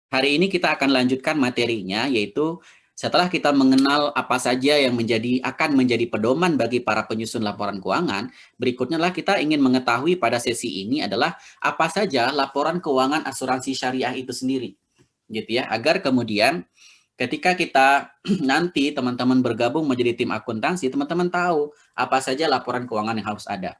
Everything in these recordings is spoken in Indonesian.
Hari ini kita akan lanjutkan materinya, yaitu setelah kita mengenal apa saja yang akan menjadi pedoman bagi para penyusun laporan keuangan, berikutnya lah kita ingin mengetahui pada sesi ini adalah apa saja laporan keuangan asuransi syariah itu sendiri, gitu ya, agar kemudian ketika kita nanti teman-teman bergabung menjadi tim akuntansi, teman-teman tahu apa saja laporan keuangan yang harus ada.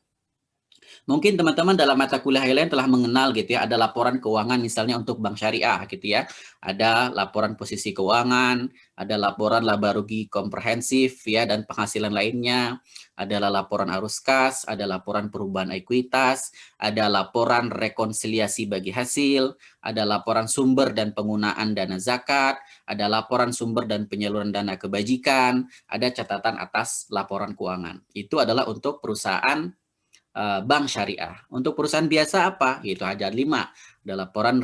Mungkin teman-teman dalam mata kuliah lain telah mengenal gitu ya, ada laporan keuangan misalnya untuk bank syariah gitu ya. Ada laporan posisi keuangan, ada laporan laba rugi komprehensif ya dan penghasilan lainnya, adalah laporan arus kas, ada laporan perubahan ekuitas, ada laporan rekonsiliasi bagi hasil, ada laporan sumber dan penggunaan dana zakat, ada laporan sumber dan penyaluran dana kebajikan, ada catatan atas laporan keuangan. Itu adalah untuk perusahaan bank syariah. Untuk perusahaan biasa apa? Yaitu ada 5. Ada laporan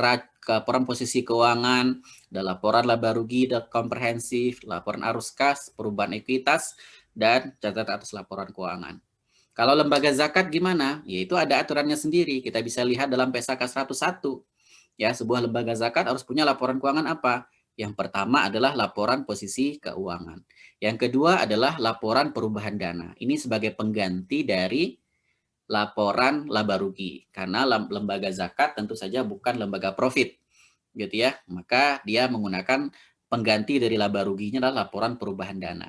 posisi keuangan, ada laporan laba rugi komprehensif, laporan arus kas, perubahan ekuitas, dan catatan atas laporan keuangan. Kalau lembaga zakat gimana? Yaitu ada aturannya sendiri. Kita bisa lihat dalam PSAK 101. Ya, sebuah lembaga zakat harus punya laporan keuangan apa? Yang pertama adalah laporan posisi keuangan. Yang kedua adalah laporan perubahan dana. Ini sebagai pengganti dari laporan laba rugi, karena lembaga zakat tentu saja bukan lembaga profit gitu ya, maka dia menggunakan pengganti dari laba ruginya adalah laporan perubahan dana.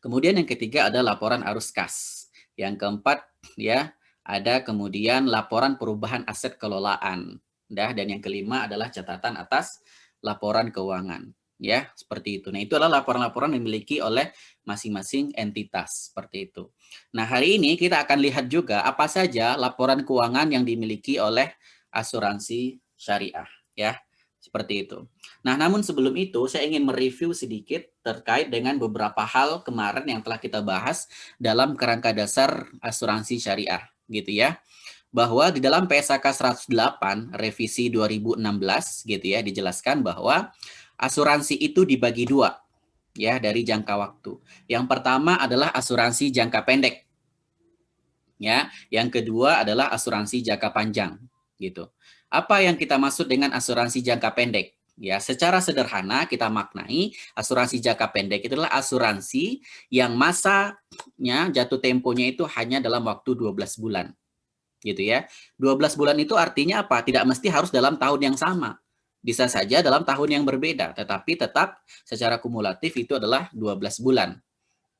Kemudian yang ketiga ada laporan arus kas. Yang keempat ya ada kemudian laporan perubahan aset kelolaan. Dan yang kelima adalah catatan atas laporan keuangan. Ya, seperti itu. Nah, itu adalah laporan-laporan yang dimiliki oleh masing-masing entitas, seperti itu. Nah, hari ini kita akan lihat juga apa saja laporan keuangan yang dimiliki oleh asuransi syariah, ya. Seperti itu. Nah, namun sebelum itu saya ingin mereview sedikit terkait dengan beberapa hal kemarin yang telah kita bahas dalam kerangka dasar asuransi syariah, gitu ya. Bahwa di dalam PSAK 108 revisi 2016 gitu ya dijelaskan bahwa asuransi itu dibagi dua ya dari jangka waktu. Yang pertama adalah asuransi jangka pendek. Ya, yang kedua adalah asuransi jangka panjang gitu. Apa yang kita maksud dengan asuransi jangka pendek? Ya, secara sederhana kita maknai asuransi jangka pendek itu adalah asuransi yang masanya jatuh temponya itu hanya dalam waktu 12 bulan. Gitu ya. 12 bulan itu artinya apa? Tidak mesti harus dalam tahun yang sama. Bisa saja dalam tahun yang berbeda, tetapi tetap secara kumulatif itu adalah 12 bulan.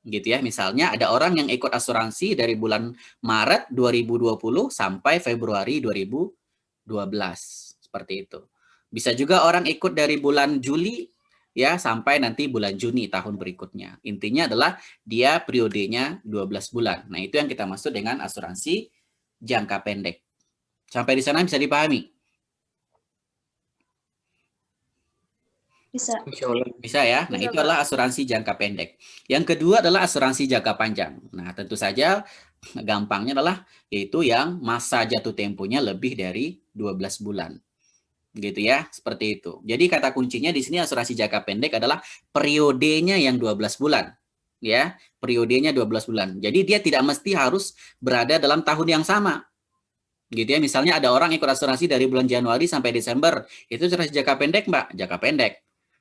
Gitu ya. Misalnya ada orang yang ikut asuransi dari bulan Maret 2020 sampai Februari 2012. Seperti itu. Bisa juga orang ikut dari bulan Juli ya sampai nanti bulan Juni tahun berikutnya. Intinya adalah dia periodenya 12 bulan. Nah, itu yang kita maksud dengan asuransi jangka pendek. Sampai di sana bisa dipahami? Bisa. Bisa ya. Nah, Bisa, itu Pak. adalah asuransi jangka pendek. Yang kedua adalah asuransi jangka panjang. Nah, tentu saja gampangnya adalah yaitu yang masa jatuh temponya lebih dari 12 bulan. Gitu ya, seperti itu. Jadi kata kuncinya di sini asuransi jangka pendek adalah periodenya yang 12 bulan. Ya, periodenya 12 bulan. Jadi dia tidak mesti harus berada dalam tahun yang sama. Gitu ya, misalnya ada orang ikut asuransi dari bulan Januari sampai Desember, itu asuransi jangka pendek, Mbak, jangka pendek.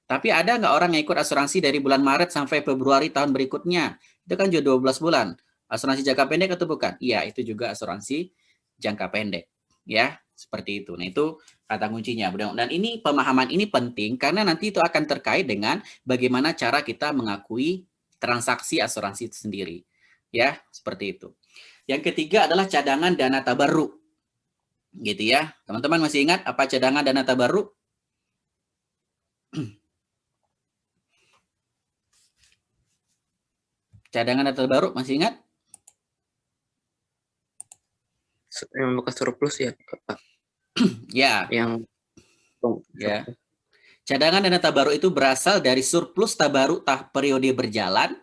Tapi ada nggak orang yang ikut asuransi dari bulan Maret sampai Februari tahun berikutnya? Itu kan juga 12 bulan. Asuransi jangka pendek atau bukan? Iya, itu juga asuransi jangka pendek. Ya, seperti itu. Nah, itu kata kuncinya. Dan ini pemahaman ini penting karena nanti itu akan terkait dengan bagaimana cara kita mengakui transaksi asuransi itu sendiri. Ya, seperti itu. Yang ketiga adalah cadangan dana tabarruk. Gitu ya. Teman-teman masih ingat apa cadangan dana tabarruk? Cadangan dana tabarruk masih ingat? Yang bekas surplus ya, Pak. Ya. Yang Ya. Cadangan dana tabarruk itu berasal dari surplus tabarruk periode berjalan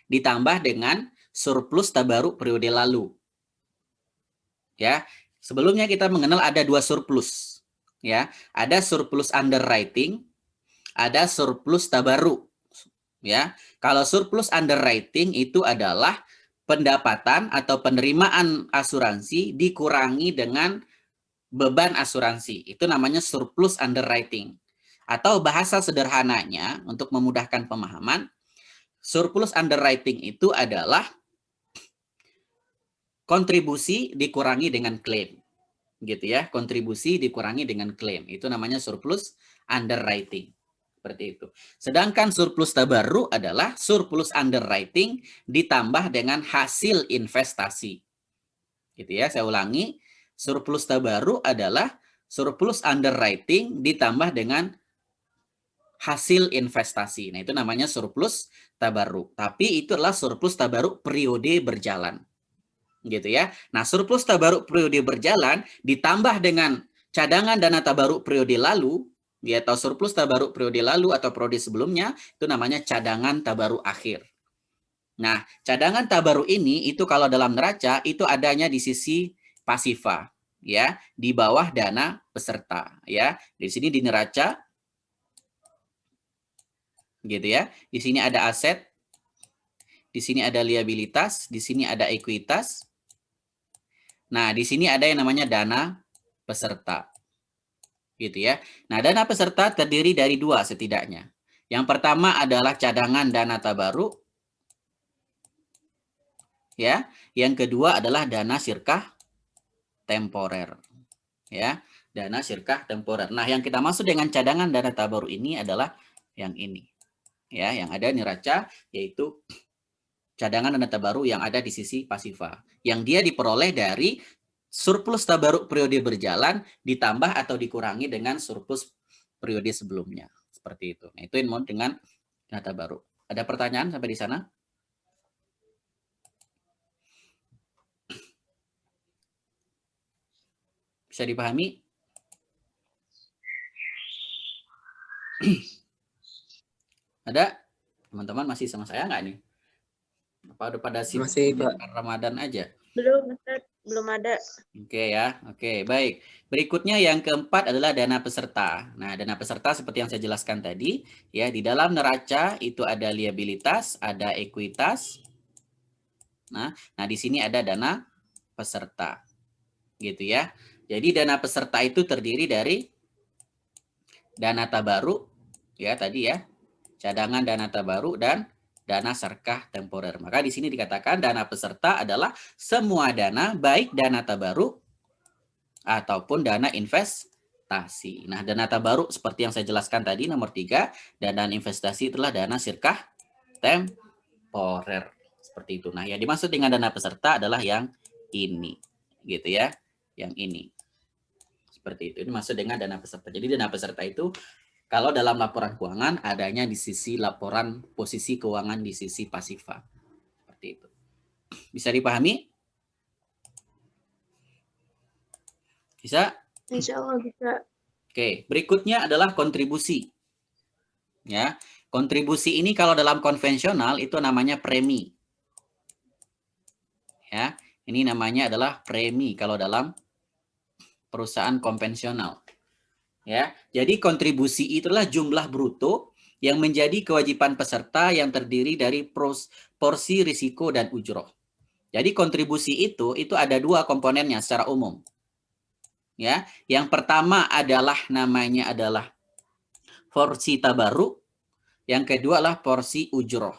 ditambah dengan surplus tabarruk periode lalu. Ya. Sebelumnya kita mengenal ada dua surplus. Ya, ada surplus underwriting, ada surplus tabarruk. Ya, kalau surplus underwriting itu adalah pendapatan atau penerimaan asuransi dikurangi dengan beban asuransi. Itu namanya surplus underwriting. Atau bahasa sederhananya untuk memudahkan pemahaman, surplus underwriting itu adalah kontribusi dikurangi dengan klaim. Gitu ya, kontribusi dikurangi dengan klaim. Itu namanya surplus underwriting. Seperti itu. Sedangkan surplus tabarruk adalah surplus underwriting ditambah dengan hasil investasi. Gitu ya, saya ulangi. Surplus tabarruk adalah surplus underwriting ditambah dengan hasil investasi. Nah, itu namanya surplus tabarruk. Tapi itu adalah surplus tabarruk periode berjalan. Gitu ya. Nah, surplus tabarruk periode berjalan ditambah dengan cadangan dana tabarruk periode lalu, ya, atau surplus tabarruk periode lalu atau periode sebelumnya, itu namanya cadangan tabarruk akhir. Nah, cadangan tabarruk ini itu kalau dalam neraca itu adanya di sisi pasifa, ya, di bawah dana peserta, ya. Di sini di neraca gitu ya. Di sini ada aset, di sini ada liabilitas, di sini ada ekuitas. Nah, di sini ada yang namanya dana peserta. Gitu ya. Nah, dana peserta terdiri dari dua setidaknya. Yang pertama adalah cadangan dana tabarruk, ya. Yang kedua adalah dana sirkah temporer, ya. Dana sirkah temporer. Nah, yang kita maksud dengan cadangan dana tabarruk ini adalah yang ini, ya, yang ada neraca, yaitu cadangan dana tabarruk yang ada di sisi pasifa, yang dia diperoleh dari surplus tabarruk periode berjalan ditambah atau dikurangi dengan surplus periode sebelumnya. Seperti itu. Nah, itu yang mau dengan dana tabarruk. Ada pertanyaan sampai di sana? Bisa dipahami? Ada? Teman-teman masih sama saya nggak nih? Apa udah pada sibuk Masih, Pak. Ramadan aja? Belum, Ustaz. Belum ada. Oke ya, oke baik. Berikutnya yang keempat adalah dana peserta. Nah, dana peserta seperti yang saya jelaskan tadi, ya, di dalam neraca itu ada liabilitas, ada ekuitas. Nah, di sini ada dana peserta, gitu ya. Jadi dana peserta itu terdiri dari dana tabarruk, ya tadi ya, cadangan dana tabarruk dan dana sirkah temporer. Maka di sini dikatakan dana peserta adalah semua dana, baik dana tabarruk ataupun dana investasi. Nah, dana tabarruk seperti yang saya jelaskan tadi nomor 3, dan dana investasi itulah dana sirkah temporer. Seperti itu. Nah, yang dimaksud dengan dana peserta adalah yang ini. Gitu ya. Yang ini. Seperti itu. Ini maksud dengan dana peserta. Jadi dana peserta itu kalau dalam laporan keuangan adanya di sisi laporan posisi keuangan di sisi pasifa. Seperti itu. Bisa dipahami? Bisa? Insya Allah bisa. Oke, berikutnya adalah kontribusi. Ya, kontribusi ini kalau dalam konvensional itu namanya premi. Ya, ini namanya adalah premi kalau dalam perusahaan konvensional. Ya, jadi kontribusi itulah jumlah bruto yang menjadi kewajiban peserta yang terdiri dari porsi risiko dan ujroh. Jadi kontribusi itu ada dua komponennya secara umum. Ya, yang pertama adalah namanya adalah porsi tabarruk, yang kedua adalah porsi ujroh.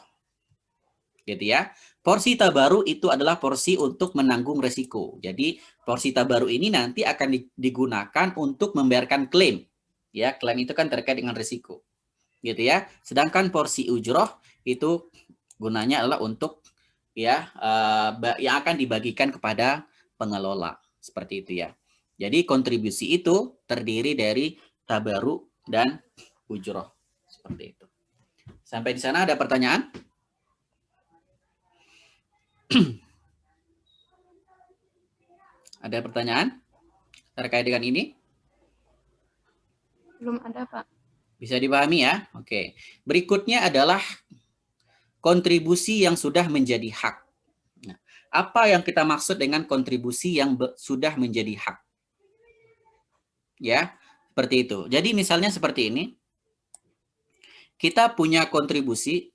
Gitu ya. Porsi tabarruk itu adalah porsi untuk menanggung resiko. Jadi porsi tabarruk ini nanti akan digunakan untuk membayarkan klaim. Ya, klaim itu kan terkait dengan risiko. Gitu ya. Sedangkan porsi ujroh itu gunanya adalah untuk ya yang akan dibagikan kepada pengelola. Seperti itu ya. Jadi kontribusi itu terdiri dari tabarruk dan ujroh. Seperti itu. Sampai di sana ada pertanyaan? Ada pertanyaan terkait dengan ini? Belum ada, Pak. Bisa dipahami ya? Oke. Berikutnya adalah kontribusi yang sudah menjadi hak. Nah, apa yang kita maksud dengan kontribusi yang sudah menjadi hak? Ya, seperti itu. Jadi misalnya seperti ini. Kita punya kontribusi,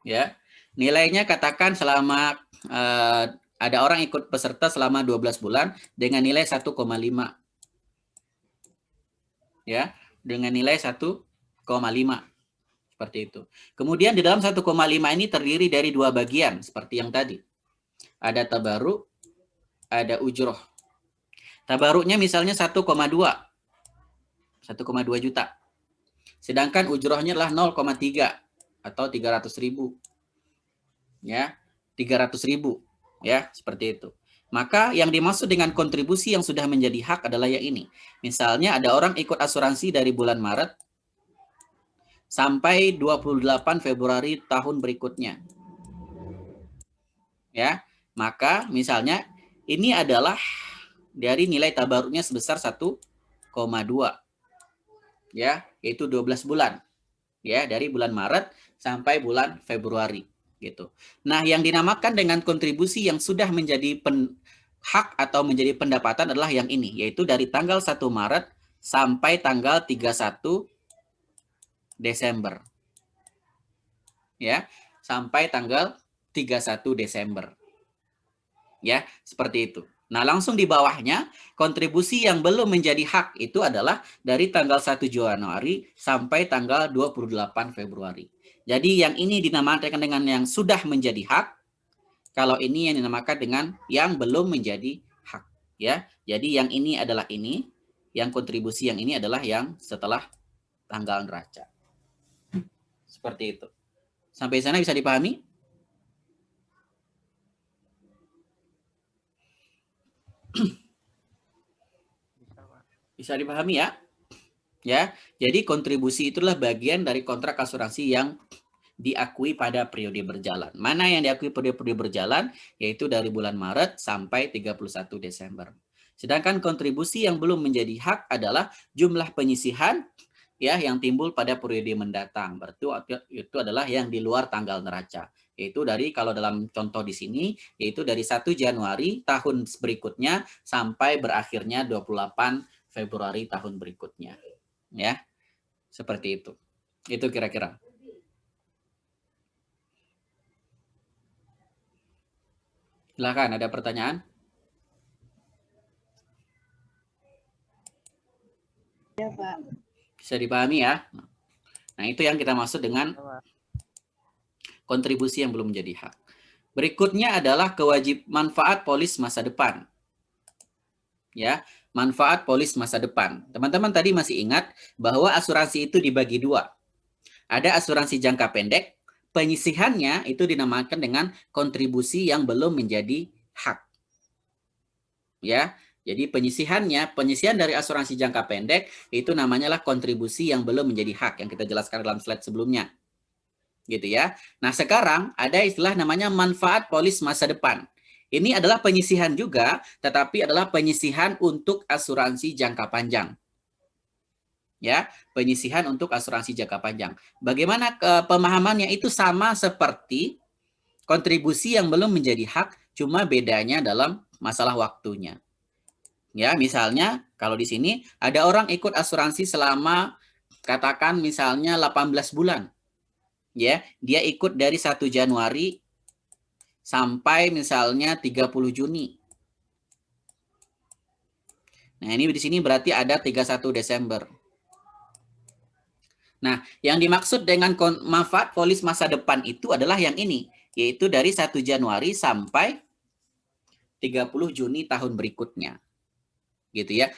ya, nilainya katakan selama ada orang ikut peserta selama 12 bulan dengan nilai 1,5. Ya, dengan nilai 1,5. Seperti itu. Kemudian di dalam 1,5 ini terdiri dari dua bagian seperti yang tadi. Ada tabaruk, ada ujroh. Tabaruknya misalnya 1,2. 1,2 juta. Sedangkan ujrohnya adalah 0,3 atau 300.000. Ya, 300.000. Ya, seperti itu. Maka yang dimaksud dengan kontribusi yang sudah menjadi hak adalah yang ini. Misalnya ada orang ikut asuransi dari bulan Maret sampai 28 Februari tahun berikutnya. Ya, maka misalnya ini adalah dari nilai tabaruknya sebesar 1,2. Ya, yaitu 12 bulan. Ya, dari bulan Maret sampai bulan Februari gitu. Nah, yang dinamakan dengan kontribusi yang sudah menjadi hak atau menjadi pendapatan adalah yang ini, yaitu dari tanggal 1 Maret sampai tanggal 31 Desember. Ya, sampai tanggal 31 Desember. Ya, seperti itu. Nah, langsung di bawahnya, kontribusi yang belum menjadi hak itu adalah dari tanggal 1 Januari sampai tanggal 28 Februari. Jadi yang ini dinamakan dengan yang sudah menjadi hak, kalau ini yang dinamakan dengan yang belum menjadi hak. Ya, jadi yang ini adalah ini, yang kontribusi yang ini adalah yang setelah tanggal neraca. Seperti itu. Sampai sana bisa dipahami? Bisa dipahami ya? Ya, jadi kontribusi itulah bagian dari kontrak asuransi yang diakui pada periode berjalan. Mana yang diakui periode berjalan? Yaitu dari bulan Maret sampai 31 Desember. Sedangkan kontribusi yang belum menjadi hak adalah jumlah penyisihan ya yang timbul pada periode mendatang. Berarti itu adalah yang di luar tanggal neraca. Yaitu dari, kalau dalam contoh di sini, yaitu dari 1 Januari tahun berikutnya sampai berakhirnya 28 Februari tahun berikutnya. Ya, seperti itu. Itu kira-kira. Silakan, ada pertanyaan? Ya, Pak. Bisa dipahami ya? Nah, itu yang kita maksud dengan kontribusi yang belum menjadi hak. Berikutnya adalah manfaat polis masa depan. Ya, manfaat polis masa depan. Teman-teman tadi masih ingat bahwa asuransi itu dibagi dua. Ada asuransi jangka pendek, penyisihannya itu dinamakan dengan kontribusi yang belum menjadi hak. Ya, jadi penyisihan dari asuransi jangka pendek itu namanya lah kontribusi yang belum menjadi hak yang kita jelaskan dalam slide sebelumnya. Gitu ya. Nah, sekarang ada istilah namanya manfaat polis masa depan. Ini adalah penyisihan juga, tetapi adalah penyisihan untuk asuransi jangka panjang. Ya, penyisihan untuk asuransi jangka panjang. Bagaimana pemahamannya? Itu sama seperti kontribusi yang belum menjadi hak, cuma bedanya dalam masalah waktunya. Ya, misalnya kalau di sini ada orang ikut asuransi selama katakan misalnya 18 bulan. Ya, dia ikut dari 1 Januari sampai misalnya 30 Juni. Nah, ini di sini berarti ada 31 Desember. Nah, yang dimaksud dengan manfaat polis masa depan itu adalah yang ini, yaitu dari 1 Januari sampai 30 Juni tahun berikutnya. Gitu ya.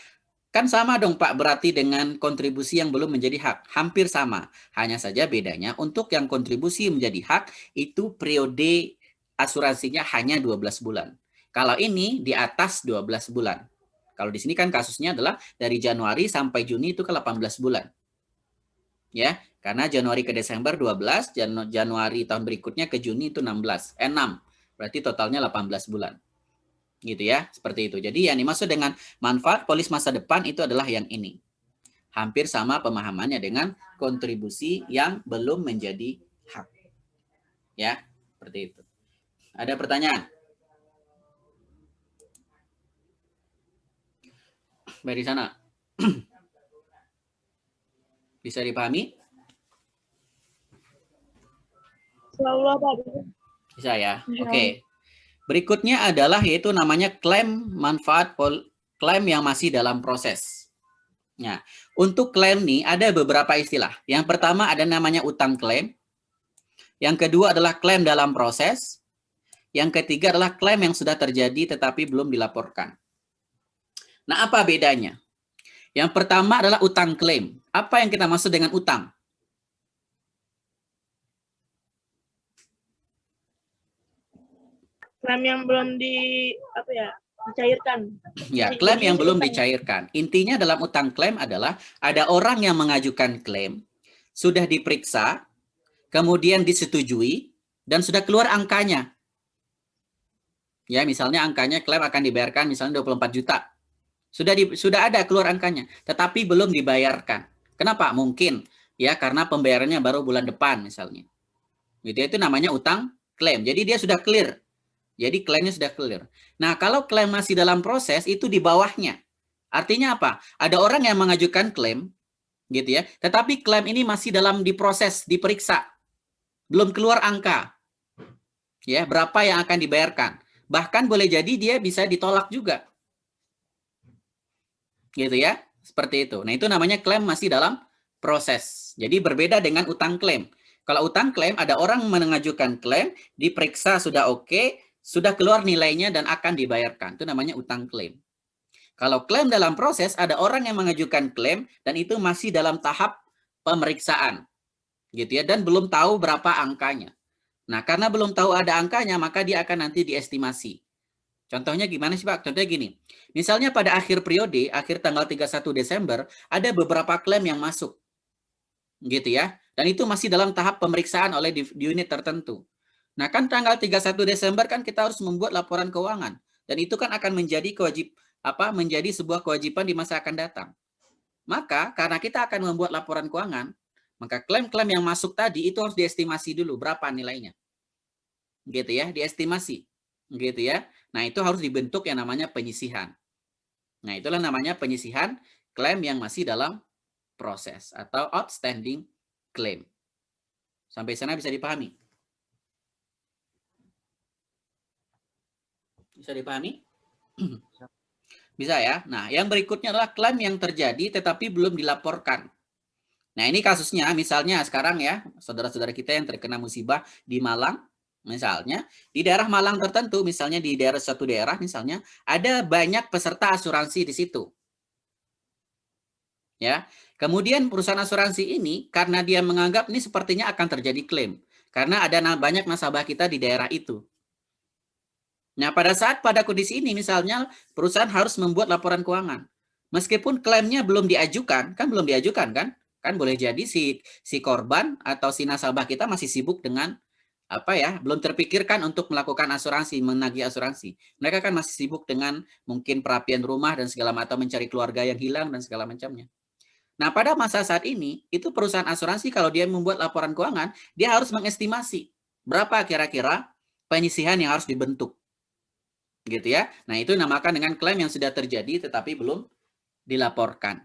Kan sama dong Pak, berarti dengan kontribusi yang belum menjadi hak. Hampir sama. Hanya saja bedanya untuk yang kontribusi menjadi hak itu periode asuransinya hanya 12 bulan. Kalau ini di atas 12 bulan. Kalau di sini kan kasusnya adalah dari Januari sampai Juni itu ke 18 bulan. Ya, karena Januari ke Desember 12, Januari tahun berikutnya ke Juni itu 6. Berarti totalnya 18 bulan. Gitu ya, seperti itu. Jadi yang dimaksud dengan manfaat polis masa depan itu adalah yang ini. Hampir sama pemahamannya dengan kontribusi yang belum menjadi hak. Ya, seperti itu. Ada pertanyaan? Dari sana. Bisa dipahami? Insyaallah, Pak. Bisa ya? Oke. Berikutnya adalah yaitu namanya klaim manfaat klaim yang masih dalam proses. Nah, untuk klaim nih ada beberapa istilah. Yang pertama ada namanya utang klaim. Yang kedua adalah klaim dalam proses. Yang ketiga adalah klaim yang sudah terjadi tetapi belum dilaporkan. Nah, apa bedanya? Yang pertama adalah utang klaim. Apa yang kita maksud dengan utang? Klaim yang belum dicairkan. Ya, klaim yang belum dicairkan. Intinya dalam utang klaim adalah ada orang yang mengajukan klaim, sudah diperiksa, kemudian disetujui, dan sudah keluar angkanya. Ya, misalnya angkanya klaim akan dibayarkan misalnya 24 juta. Sudah ada keluar angkanya, tetapi belum dibayarkan. Kenapa? Mungkin ya karena pembayarannya baru bulan depan misalnya. Gitu, itu namanya utang klaim. Jadi dia sudah clear. Jadi klaimnya sudah clear. Nah, kalau klaim masih dalam proses itu di bawahnya. Artinya apa? Ada orang yang mengajukan klaim gitu ya, tetapi klaim ini masih dalam diproses, diperiksa. Belum keluar angka. Ya, berapa yang akan dibayarkan. Bahkan boleh jadi dia bisa ditolak juga. Gitu ya. Seperti itu. Nah, itu namanya klaim masih dalam proses. Jadi berbeda dengan utang klaim. Kalau utang klaim ada orang mengajukan klaim, diperiksa sudah oke, sudah keluar nilainya dan akan dibayarkan. Itu namanya utang klaim. Kalau klaim dalam proses, ada orang yang mengajukan klaim dan itu masih dalam tahap pemeriksaan. Gitu ya, dan belum tahu berapa angkanya. Nah, karena belum tahu ada angkanya, maka dia akan nanti diestimasi. Contohnya gimana sih Pak? Contohnya gini, misalnya pada akhir periode, akhir tanggal 31 Desember, ada beberapa klaim yang masuk. Gitu ya, dan itu masih dalam tahap pemeriksaan oleh di unit tertentu. Nah, kan tanggal 31 Desember kan kita harus membuat laporan keuangan dan itu kan akan menjadi menjadi sebuah kewajiban di masa akan datang. Maka karena kita akan membuat laporan keuangan, maka klaim-klaim yang masuk tadi itu harus diestimasi dulu berapa nilainya. Gitu ya, diestimasi. Gitu ya. Nah, itu harus dibentuk yang namanya penyisihan. Nah, itulah namanya penyisihan klaim yang masih dalam proses atau outstanding claim. Sampai sana bisa dipahami? Bisa dipahami? Bisa ya. Nah, yang berikutnya adalah klaim yang terjadi tetapi belum dilaporkan. Nah, ini kasusnya misalnya sekarang ya, saudara-saudara kita yang terkena musibah di Malang, misalnya di daerah Malang tertentu, misalnya di daerah suatu daerah misalnya, ada banyak peserta asuransi di situ. Ya. Kemudian perusahaan asuransi ini karena dia menganggap ini sepertinya akan terjadi klaim karena ada banyak nasabah kita di daerah itu. Nah, pada kondisi ini misalnya perusahaan harus membuat laporan keuangan. Meskipun klaimnya belum diajukan, kan belum diajukan kan? Kan boleh jadi si korban atau si nasabah kita masih sibuk dengan belum terpikirkan untuk melakukan asuransi, menagih asuransi. Mereka kan masih sibuk dengan mungkin perapian rumah dan segala macam, mencari keluarga yang hilang dan segala macamnya. Nah, pada masa saat ini, itu perusahaan asuransi kalau dia membuat laporan keuangan, dia harus mengestimasi berapa kira-kira penyisihan yang harus dibentuk. Gitu ya. Nah, itu dinamakan dengan klaim yang sudah terjadi tetapi belum dilaporkan.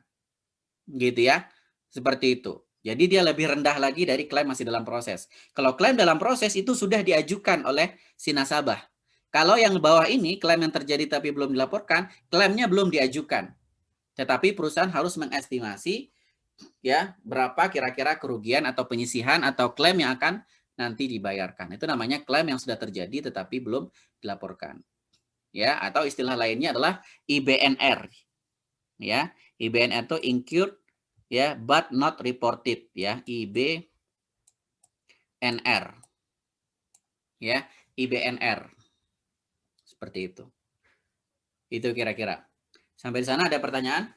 Gitu ya. Seperti itu. Jadi dia lebih rendah lagi dari klaim masih dalam proses. Kalau klaim dalam proses itu sudah diajukan oleh si nasabah. Kalau yang bawah ini, klaim yang terjadi tapi belum dilaporkan, klaimnya belum diajukan. Tetapi perusahaan harus mengestimasi ya berapa kira-kira kerugian atau penyisihan atau klaim yang akan nanti dibayarkan. Itu namanya klaim yang sudah terjadi tetapi belum dilaporkan. Ya, atau istilah lainnya adalah IBNR. Ya, IBNR itu incurred ya but not reported ya, IBNR. Ya, IBNR. Seperti itu. Itu kira-kira. Sampai di sana ada pertanyaan?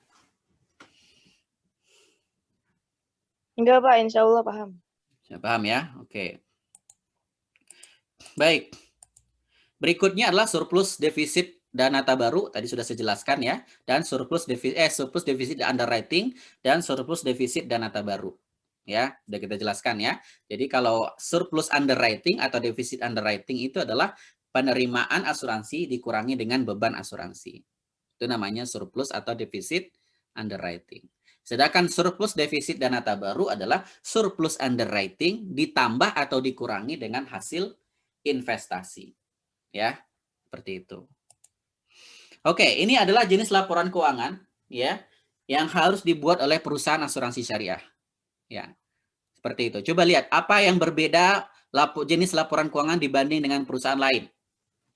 Enggak, Pak. Insya Allah paham. Saya paham ya? Oke. Baik. Berikutnya adalah surplus defisit dan nata baru, tadi sudah saya jelaskan ya, dan surplus defisit underwriting dan surplus defisit dan nata baru. Ya, sudah kita jelaskan ya. Jadi kalau surplus underwriting atau defisit underwriting itu adalah penerimaan asuransi dikurangi dengan beban asuransi. Itu namanya surplus atau defisit underwriting. Sedangkan surplus defisit dan nata baru adalah surplus underwriting ditambah atau dikurangi dengan hasil investasi. Ya, seperti itu. Oke, ini adalah jenis laporan keuangan, ya. yang harus dibuat oleh perusahaan asuransi syariah. Ya, seperti itu. Coba lihat apa yang berbeda jenis laporan keuangan dibanding dengan perusahaan lain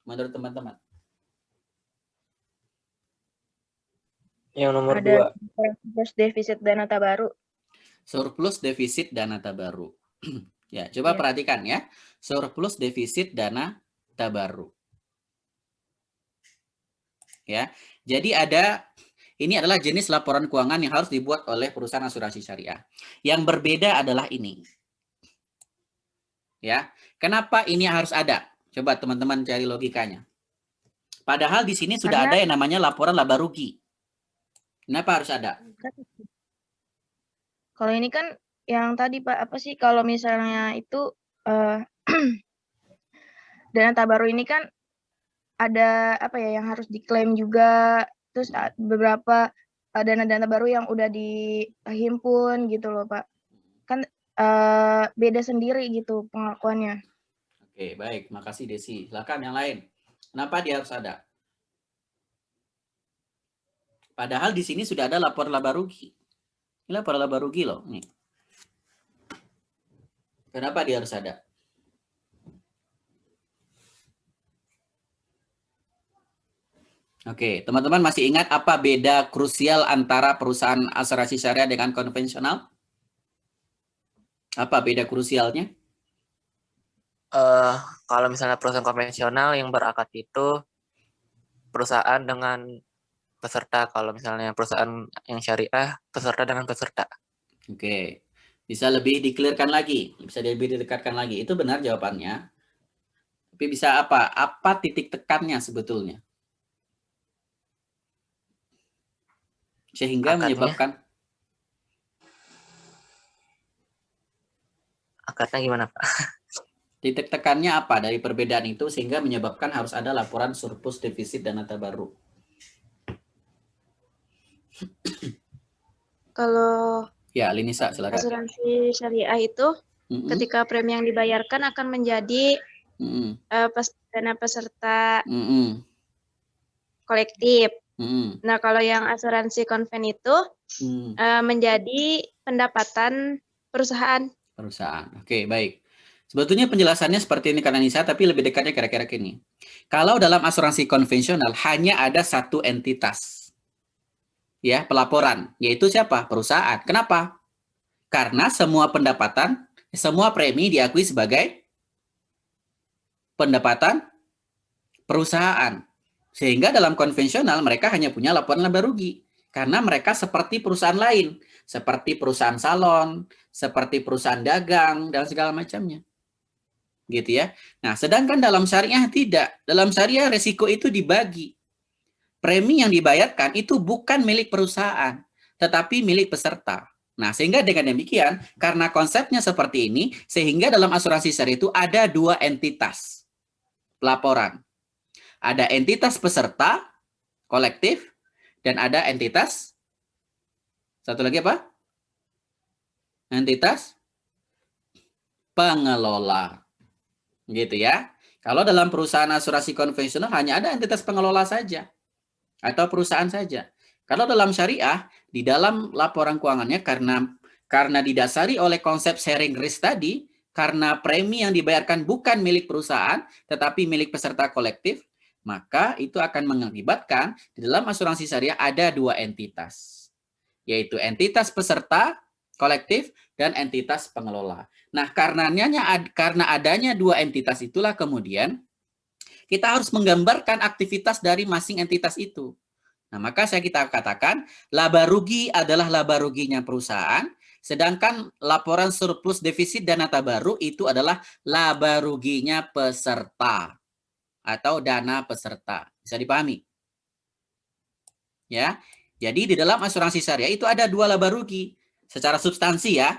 menurut teman-teman. Yang nomor Ada 2. surplus defisit dana tabaru. Surplus defisit dana tabaru. Ya, coba Iya. perhatikan ya. Surplus defisit dana tabaru. Ya. Jadi ini adalah jenis laporan keuangan yang harus dibuat oleh perusahaan asuransi syariah. Yang berbeda adalah ini. Ya. Kenapa ini harus ada? Coba teman-teman cari logikanya. Padahal di sini sudah Karena ada yang namanya laporan laba rugi. Kenapa harus ada? kalau ini kan yang tadi Pak, apa sih kalau misalnya itu dana tabaru ini kan ada apa ya yang harus diklaim juga, terus beberapa dana-dana baru yang udah dihimpun gitu loh Pak. Kan beda sendiri gitu pengakuannya. Oke, baik. Makasih Desi. Silakan yang lain. Kenapa dia harus ada? Padahal di sini sudah ada lapor laba rugi. Ini lapor laba rugi loh. Nih. Kenapa dia harus ada? Oke, teman-teman masih ingat apa beda krusial antara perusahaan asuransi syariah dengan konvensional? Apa beda krusialnya? Kalau misalnya perusahaan konvensional yang berakad itu perusahaan dengan peserta. Kalau misalnya perusahaan yang syariah, peserta dengan peserta. Oke, bisa lebih di-clear-kan lagi, bisa lebih didekatkan lagi. Itu benar jawabannya. Tapi bisa apa? Apa titik tekannya sebetulnya? Sehingga Akadnya? menyebabkan Akadnya gimana Pak? titik tekannya apa dari perbedaan itu sehingga menyebabkan harus ada laporan surplus defisit dana tabaru. Kalau Ya, Linisa silakan. asuransi syariah itu ketika premi yang dibayarkan akan menjadi dana peserta kolektif. Nah, kalau yang asuransi konven itu menjadi pendapatan perusahaan. Oke, baik. Sebetulnya penjelasannya seperti ini karena Nisa, tapi lebih dekatnya kira-kira gini. Kalau dalam asuransi konvensional hanya ada satu entitas, ya pelaporan, yaitu siapa? Perusahaan. Kenapa? Karena semua pendapatan, semua premi diakui sebagai pendapatan perusahaan. Sehingga dalam konvensional mereka hanya punya laporan laba rugi. Karena mereka seperti perusahaan lain. Seperti perusahaan salon, seperti perusahaan dagang, dan segala macamnya. Gitu ya. Nah, sedangkan dalam syariah tidak. Dalam syariah resiko itu dibagi. Premi yang dibayarkan itu bukan milik perusahaan, tetapi milik peserta. Nah, sehingga dengan demikian, karena konsepnya seperti ini, sehingga dalam asuransi syariah itu ada dua entitas pelaporan. Ada entitas peserta, kolektif, dan ada entitas, satu lagi apa? Entitas pengelola. Gitu ya. Kalau dalam perusahaan asuransi konvensional hanya ada entitas pengelola saja. Atau perusahaan saja. Kalau dalam syariah, di dalam laporan keuangannya karena didasari oleh konsep sharing risk tadi, karena premi yang dibayarkan bukan milik perusahaan, tetapi milik peserta kolektif, maka itu akan mengakibatkan di dalam asuransi syariah ada dua entitas, yaitu entitas peserta kolektif dan entitas pengelola. Nah, karena adanya dua entitas itulah kemudian kita harus menggambarkan aktivitas dari masing entitas itu. Nah, maka kita katakan laba rugi adalah laba ruginya perusahaan, sedangkan laporan surplus defisit dana tabaru itu adalah laba ruginya peserta atau dana peserta. Bisa dipahami? Ya. Jadi di dalam asuransi syariah itu ada dua laba rugi. Secara substansi ya.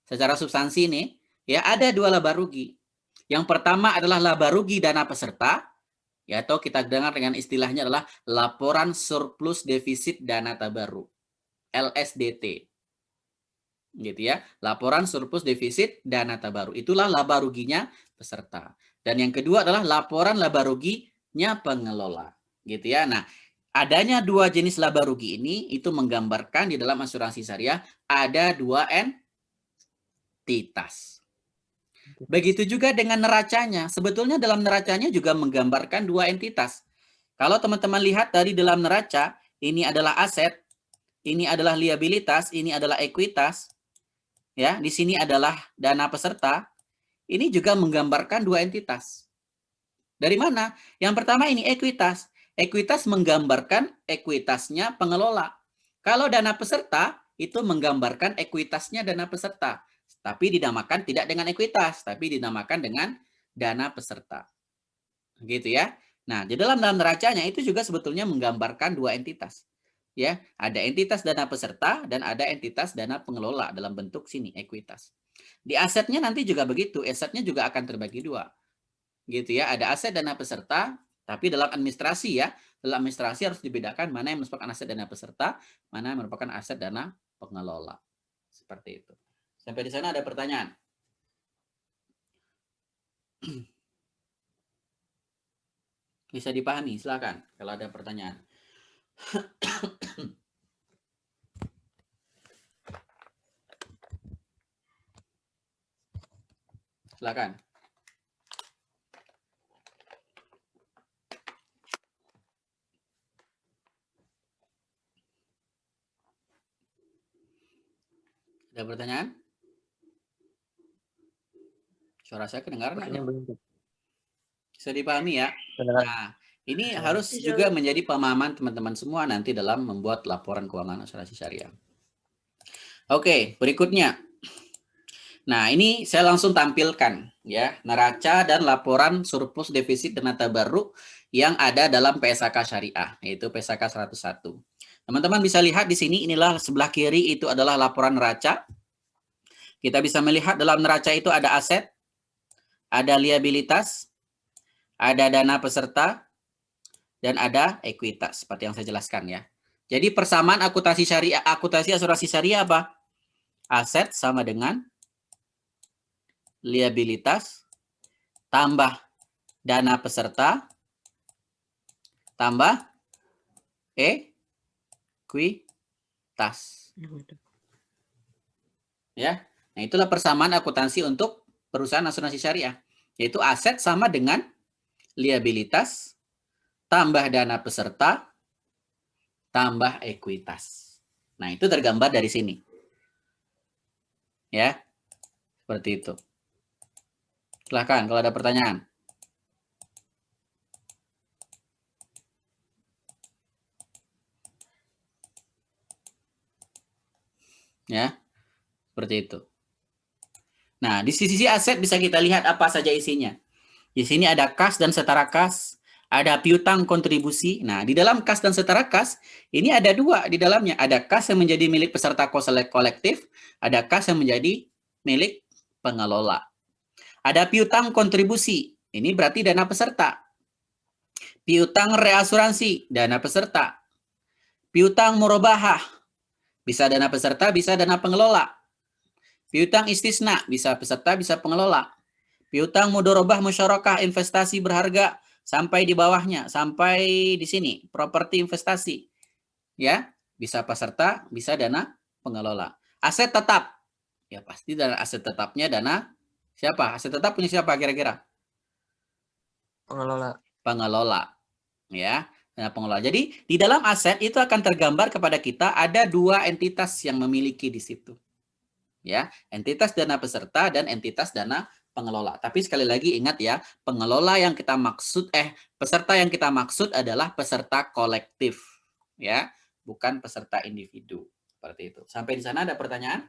Secara substansi ini ya ada dua laba rugi. Yang pertama adalah laba rugi dana peserta, ya, atau kita dengar dengan istilahnya adalah laporan surplus defisit dana tabaru, LSDT. Gitu ya. Laporan surplus defisit dana tabaru. Itulah laba ruginya peserta. Dan yang kedua adalah laporan laba ruginya pengelola. Gitu ya. Nah, adanya dua jenis laba rugi ini itu menggambarkan di dalam asuransi syariah ada dua entitas. Begitu juga dengan neracanya. Sebetulnya dalam neracanya juga menggambarkan dua entitas. Kalau teman-teman lihat dari dalam neraca, ini adalah aset, ini adalah liabilitas, ini adalah ekuitas. Ya, di sini adalah dana peserta. Ini juga menggambarkan dua entitas. Dari mana? Yang pertama ini ekuitas. Ekuitas menggambarkan ekuitasnya pengelola. Kalau dana peserta itu menggambarkan ekuitasnya dana peserta. Tapi dinamakan tidak dengan ekuitas, tapi dinamakan dengan dana peserta. Gitu ya. Nah, di dalam neracanya itu juga sebetulnya menggambarkan dua entitas. Ya, ada entitas dana peserta dan ada entitas dana pengelola dalam bentuk sini ekuitas. Di asetnya nanti juga begitu, asetnya juga akan terbagi dua. Gitu ya, ada aset dana peserta, tapi dalam administrasi ya, dalam administrasi harus dibedakan mana yang merupakan aset dana peserta, mana yang merupakan aset dana pengelola. Seperti itu. Sampai di sana ada pertanyaan? Bisa dipahami, silakan kalau ada pertanyaan. Silakan. Ada pertanyaan? Suara saya kedengaran nggak? Bisa dipahami ya? Nah, ini harus juga menjadi pemahaman teman-teman semua nanti dalam membuat laporan keuangan asuransi syariah. Oke, berikutnya. Nah, ini saya langsung tampilkan ya, neraca dan laporan surplus defisit dan tabarruk yang ada dalam PSAK syariah, yaitu PSAK 101. Teman-teman bisa lihat di sini, inilah sebelah kiri itu adalah laporan neraca. Kita bisa melihat dalam neraca itu ada aset, ada liabilitas, ada dana peserta, dan ada ekuitas, seperti yang saya jelaskan ya. Jadi persamaan akuntansi syariah, akuntansi asuransi syariah apa? Aset sama dengan liabilitas tambah dana peserta tambah ekuitas. Ya. Nah, itulah persamaan akuntansi untuk perusahaan asuransi syariah, yaitu aset sama dengan liabilitas tambah dana peserta tambah ekuitas. Nah, itu tergambar dari sini. Ya. Seperti itu. Silahkan kalau ada pertanyaan. Ya. Seperti itu. Nah, di sisi aset bisa kita lihat apa saja isinya. Di sini ada kas dan setara kas, ada piutang kontribusi. Nah, di dalam kas dan setara kas, ini ada dua di dalamnya. Ada kas yang menjadi milik peserta kolektif, ada kas yang menjadi milik pengelola. Ada piutang kontribusi, ini berarti dana peserta. Piutang reasuransi, dana peserta. Piutang murabahah, bisa dana peserta, bisa dana pengelola. Piutang istisna, bisa peserta, bisa pengelola. Piutang mudharabah musyarakah investasi berharga sampai di bawahnya, sampai di sini, properti investasi. Ya, bisa peserta, bisa dana pengelola. Aset tetap. Ya pasti dana aset tetapnya dana siapa? Aset tetap punya siapa kira-kira? Pengelola. Pengelola. Ya, dana pengelola. Jadi di dalam aset itu akan tergambar kepada kita ada dua entitas yang memiliki di situ. Ya, entitas dana peserta dan entitas dana pengelola. Tapi sekali lagi ingat ya, pengelola yang kita maksud peserta yang kita maksud adalah peserta kolektif, ya, bukan peserta individu. Seperti itu. Sampai di sana ada pertanyaan?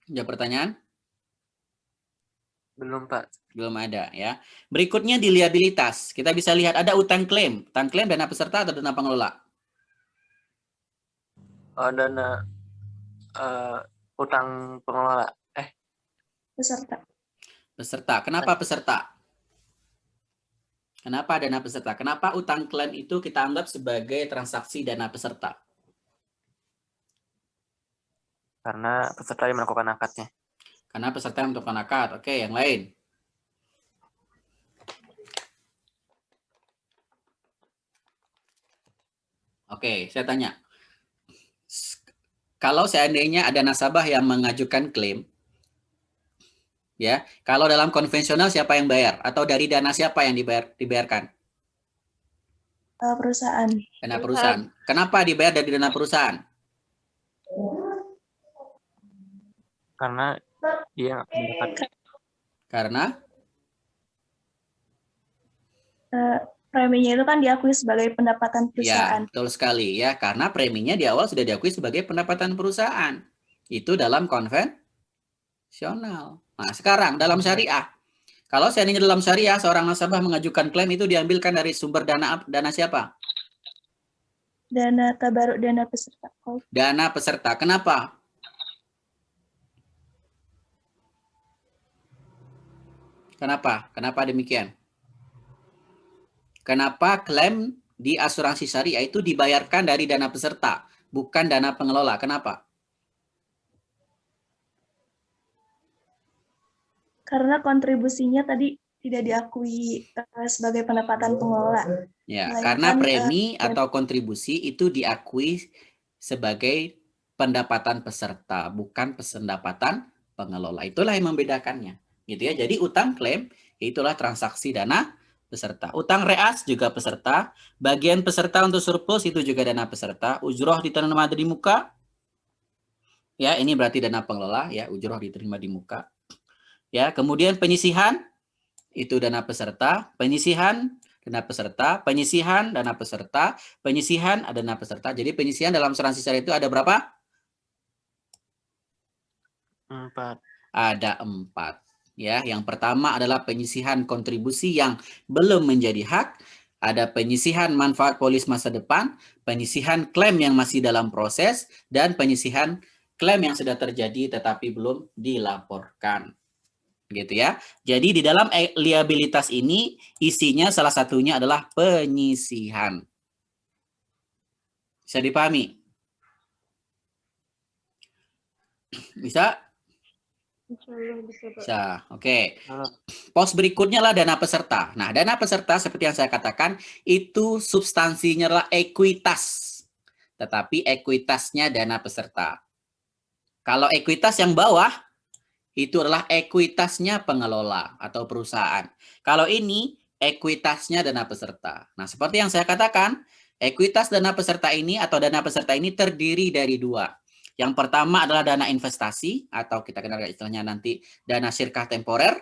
Ada pertanyaan? Belum, Pak. Belum ada ya. Berikutnya di liabilitas. Kita bisa lihat ada utang klaim. Utang klaim dana peserta atau dana pengelola? Dana utang pengelola. Peserta. Peserta. Kenapa peserta? Kenapa dana peserta? Kenapa utang klaim itu kita anggap sebagai transaksi dana peserta? Karena peserta yang melakukan akadnya. Karena peserta yang menentukan akad. Oke, yang lain. Oke, saya tanya. Kalau seandainya ada nasabah yang mengajukan klaim, ya, kalau dalam konvensional siapa yang bayar? Atau dari dana siapa yang dibayarkan? Perusahaan. Dana perusahaan. Kenapa dibayar dari dana perusahaan? Karena dia mendapatkan Karena Preminya itu kan diakui sebagai pendapatan ya, perusahaan. betul sekali ya, karena preminya di awal sudah diakui sebagai pendapatan perusahaan. Itu dalam konvensional. Nah, sekarang dalam syariah, kalau seandainya dalam syariah seorang nasabah mengajukan klaim itu diambilkan dari sumber dana siapa? Dana tabaruk, dana peserta. Dana peserta. Kenapa? Kenapa demikian? Kenapa klaim di asuransi syariah itu dibayarkan dari dana peserta, bukan dana pengelola? Kenapa? Karena kontribusinya tadi tidak diakui sebagai pendapatan pengelola. Ya, Melainkan, karena premi atau kontribusi itu diakui sebagai pendapatan peserta, bukan pendapatan pengelola. Itulah yang membedakannya, gitu ya. Jadi utang klaim itulah transaksi dana peserta. Utang reas juga peserta. Bagian peserta untuk surplus itu juga dana peserta. Ujroh diterima di muka. Ya, ini berarti dana pengelola ya, ujroh diterima di muka. Ya, kemudian penyisihan itu dana peserta, penyisihan dana peserta, penyisihan dana peserta, penyisihan ada dana peserta. Jadi penyisihan dalam asuransi syariah itu ada berapa? 4. Ada 4. Ya, yang pertama adalah penyisihan kontribusi yang belum menjadi hak, ada penyisihan manfaat polis masa depan, penyisihan klaim yang masih dalam proses, dan penyisihan klaim yang sudah terjadi tetapi belum dilaporkan. Gitu ya. Jadi di dalam liabilitas ini isinya salah satunya adalah penyisihan. Bisa dipahami? Bisa? Bisa. Oke. Pos berikutnya lah dana peserta. Nah, dana peserta seperti yang saya katakan itu substansinya adalah ekuitas. Tetapi ekuitasnya dana peserta. Kalau ekuitas yang bawah itu adalah ekuitasnya pengelola atau perusahaan. Kalau ini ekuitasnya dana peserta. Nah, seperti yang saya katakan, ekuitas dana peserta ini atau dana peserta ini terdiri dari 2. Yang pertama adalah dana investasi atau kita kenal istilahnya nanti dana syirkah temporer.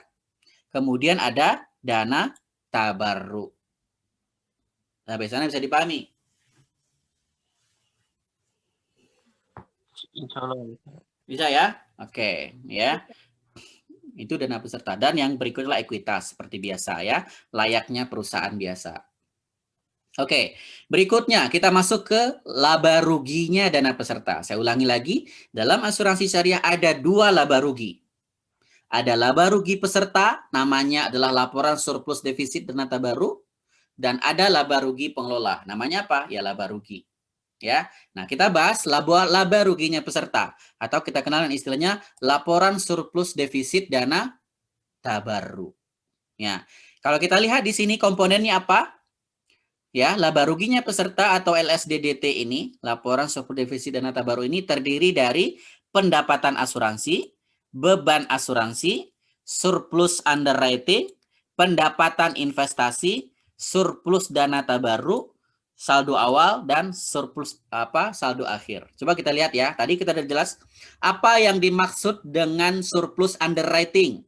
Kemudian ada dana tabarruk. Nah, biasanya bisa dipahami. Insya Allah. Bisa ya? Oke, ya. Itu dana peserta. Dan yang berikutnya ekuitas seperti biasa ya, layaknya perusahaan biasa. Oke, berikutnya kita masuk ke laba ruginya dana peserta. Saya ulangi lagi, dalam asuransi syariah ada 2 laba rugi. Ada laba rugi peserta, namanya adalah laporan surplus defisit dana tabarruk, dan ada laba rugi pengelola. Namanya apa? Ya laba rugi. Ya. Nah, kita bahas laba ruginya peserta atau kita kenal istilahnya laporan surplus defisit dana tabarruk. Ya. Kalau kita lihat di sini komponennya apa? Ya, laba ruginya peserta atau LSDDT ini, laporan surplus defisit dana tabarruk ini terdiri dari pendapatan asuransi, beban asuransi, surplus underwriting, pendapatan investasi, surplus dana tabarruk, saldo awal dan surplus saldo akhir. Coba kita lihat ya. Tadi kita sudah jelas apa yang dimaksud dengan surplus underwriting.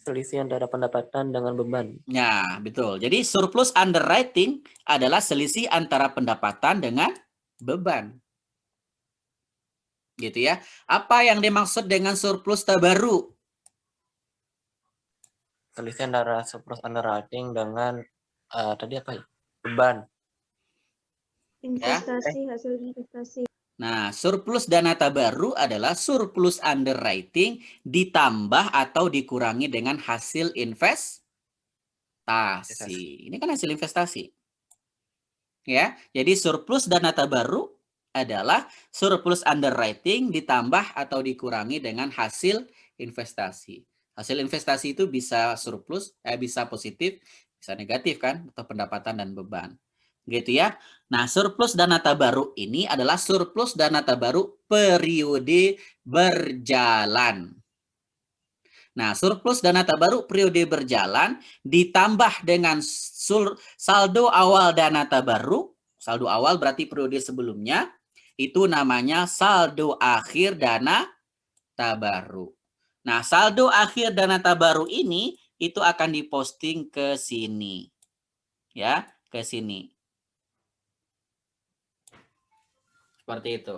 Selisih antara pendapatan dengan beban. Ya, betul. Jadi surplus underwriting adalah selisih antara pendapatan dengan beban. Gitu ya. Apa yang dimaksud dengan surplus tabarruk? Selisih antara surplus underwriting dengan tadi apa ya? Beban. Investasi, hasil investasi. Nah, surplus dana tabarruk adalah surplus underwriting ditambah atau dikurangi dengan hasil investasi. Ini kan hasil investasi. Ya, jadi surplus dana tabarruk adalah surplus underwriting ditambah atau dikurangi dengan hasil investasi. Hasil investasi itu bisa surplus, bisa positif, Bisa negatif kan, atau pendapatan dan beban. Gitu ya. Nah, surplus dana tabaruk ini adalah surplus dana tabaruk periode berjalan. Nah, surplus dana tabaruk periode berjalan ditambah dengan saldo awal dana tabaruk. Saldo awal berarti periode sebelumnya. Itu namanya saldo akhir dana tabaruk. Nah, saldo akhir dana tabaruk ini itu akan diposting ke sini. Ya, ke sini. Seperti itu.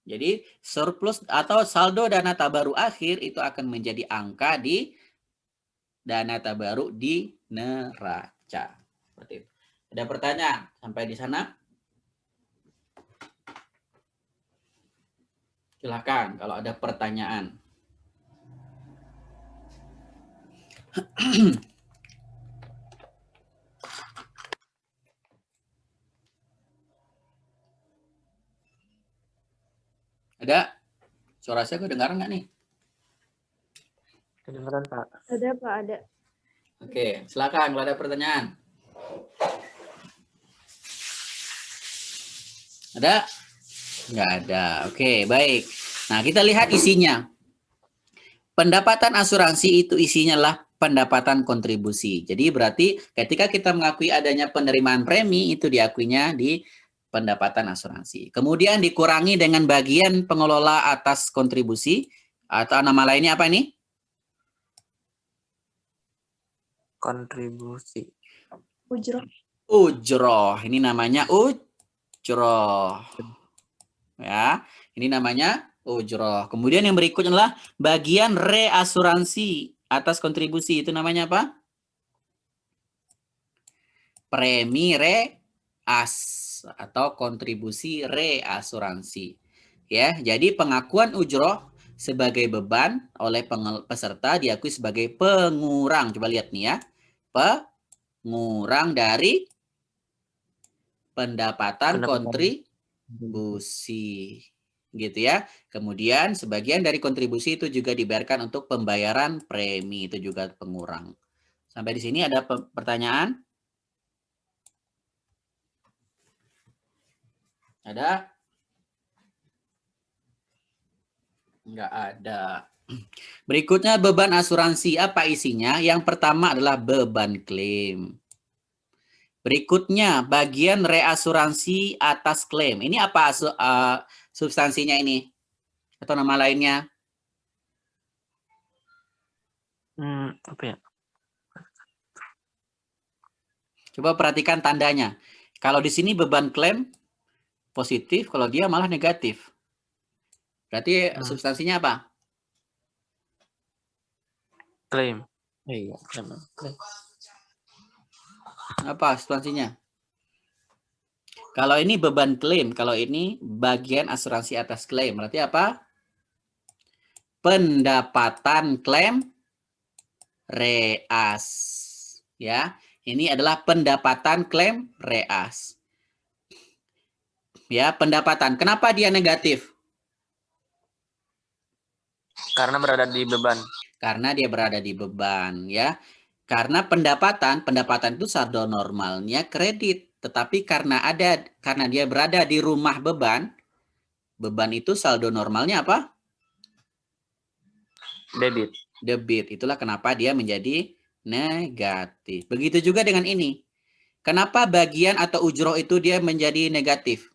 Jadi surplus atau saldo dana tabaruk akhir itu akan menjadi angka di dana tabaruk di neraca. Seperti itu. Ada pertanyaan sampai di sana? Silakan kalau ada pertanyaan. Ada? Suara saya kedengaran nggak nih? Kedengeran, Pak. Ada Pak, ada. Oke, silakan kalau ada pertanyaan. Ada? Nggak ada. Oke, baik. Nah, kita lihat isinya. Pendapatan asuransi itu isinya lah pendapatan kontribusi. Jadi berarti ketika kita mengakui adanya penerimaan premi, itu diakuinya di pendapatan asuransi. Kemudian dikurangi dengan bagian pengelola atas kontribusi, atau nama lainnya apa ini? Kontribusi. Ujroh. Ujroh. Ini namanya ujroh. Ya, ini namanya ujroh. Kemudian yang berikutnya adalah bagian reasuransi atas kontribusi. Itu namanya apa? Premi reas atau kontribusi reasuransi. Ya, jadi pengakuan ujroh sebagai beban oleh peserta diakui sebagai pengurang. Coba lihat nih ya. Pengurang dari pendapatan kontribusi. Gitu ya. Kemudian sebagian dari kontribusi itu juga dibayarkan untuk pembayaran premi, itu juga pengurang. Sampai di sini ada pertanyaan? Ada? Enggak ada. Berikutnya beban asuransi. Apa isinya? Yang pertama adalah beban klaim. Berikutnya bagian reasuransi atas klaim. Ini apa substansinya ini? Atau nama lainnya? Apa ya? Coba perhatikan tandanya. Kalau di sini beban klaim positif, kalau dia malah negatif. Berarti substansinya apa? Klaim. Iya, klaim. Apa substansinya? Kalau ini beban klaim, kalau ini bagian asuransi atas klaim. Berarti apa? Pendapatan klaim reas. Ya, ini adalah pendapatan klaim reas. Ya, pendapatan. Kenapa dia negatif? Karena berada di beban. Karena dia berada di beban, ya. Karena pendapatan itu saldo normalnya kredit, tetapi karena dia berada di rumah beban itu saldo normalnya apa? Debit. Debit. Itulah kenapa dia menjadi negatif. Begitu juga dengan ini. Kenapa bagian atau ujroh itu dia menjadi negatif?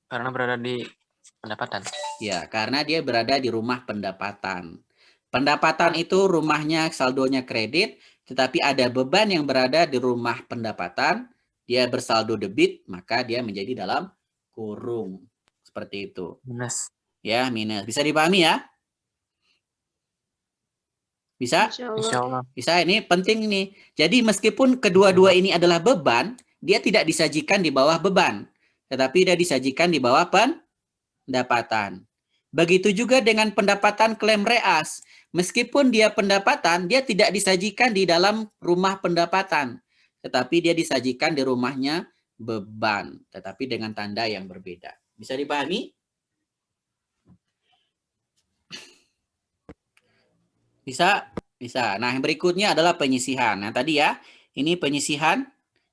Karena berada di pendapatan. Ya, karena dia berada di rumah pendapatan. Pendapatan itu rumahnya saldonya kredit, tetapi ada beban yang berada di rumah pendapatan, dia bersaldo debit, maka dia menjadi dalam kurung. Seperti itu. Minus. Ya, minus. Bisa dipahami ya? Bisa? Insya Allah. Bisa, ini penting nih. Jadi meskipun kedua-dua ini adalah beban, dia tidak disajikan di bawah beban, tetapi dia disajikan di bawah pendapatan. Begitu juga dengan pendapatan klaim reas. Meskipun dia pendapatan, dia tidak disajikan di dalam rumah pendapatan, tetapi dia disajikan di rumahnya beban, tetapi dengan tanda yang berbeda. Bisa dipahami? Bisa? Bisa. Nah, yang berikutnya adalah penyisihan. Nah, tadi ya, ini penyisihan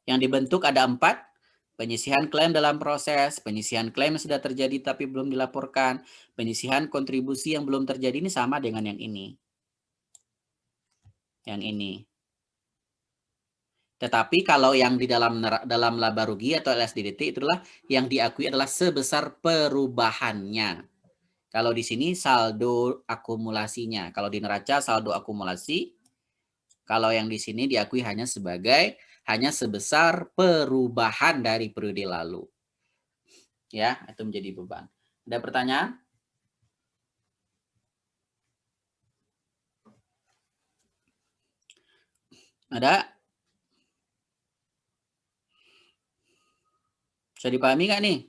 yang dibentuk ada 4. Penyisihan klaim dalam proses, penyisihan klaim yang sudah terjadi tapi belum dilaporkan, penyisihan kontribusi yang belum terjadi, ini sama dengan yang ini. Yang ini. Tetapi kalau yang di dalam laba rugi atau LSDDT itulah yang diakui adalah sebesar perubahannya. Kalau di sini saldo akumulasinya. Kalau di neraca saldo akumulasi. Kalau yang di sini diakui hanya sebesar perubahan dari periode lalu. Ya, itu menjadi beban. Ada pertanyaan? Ada? Bisa dipahami nggak nih?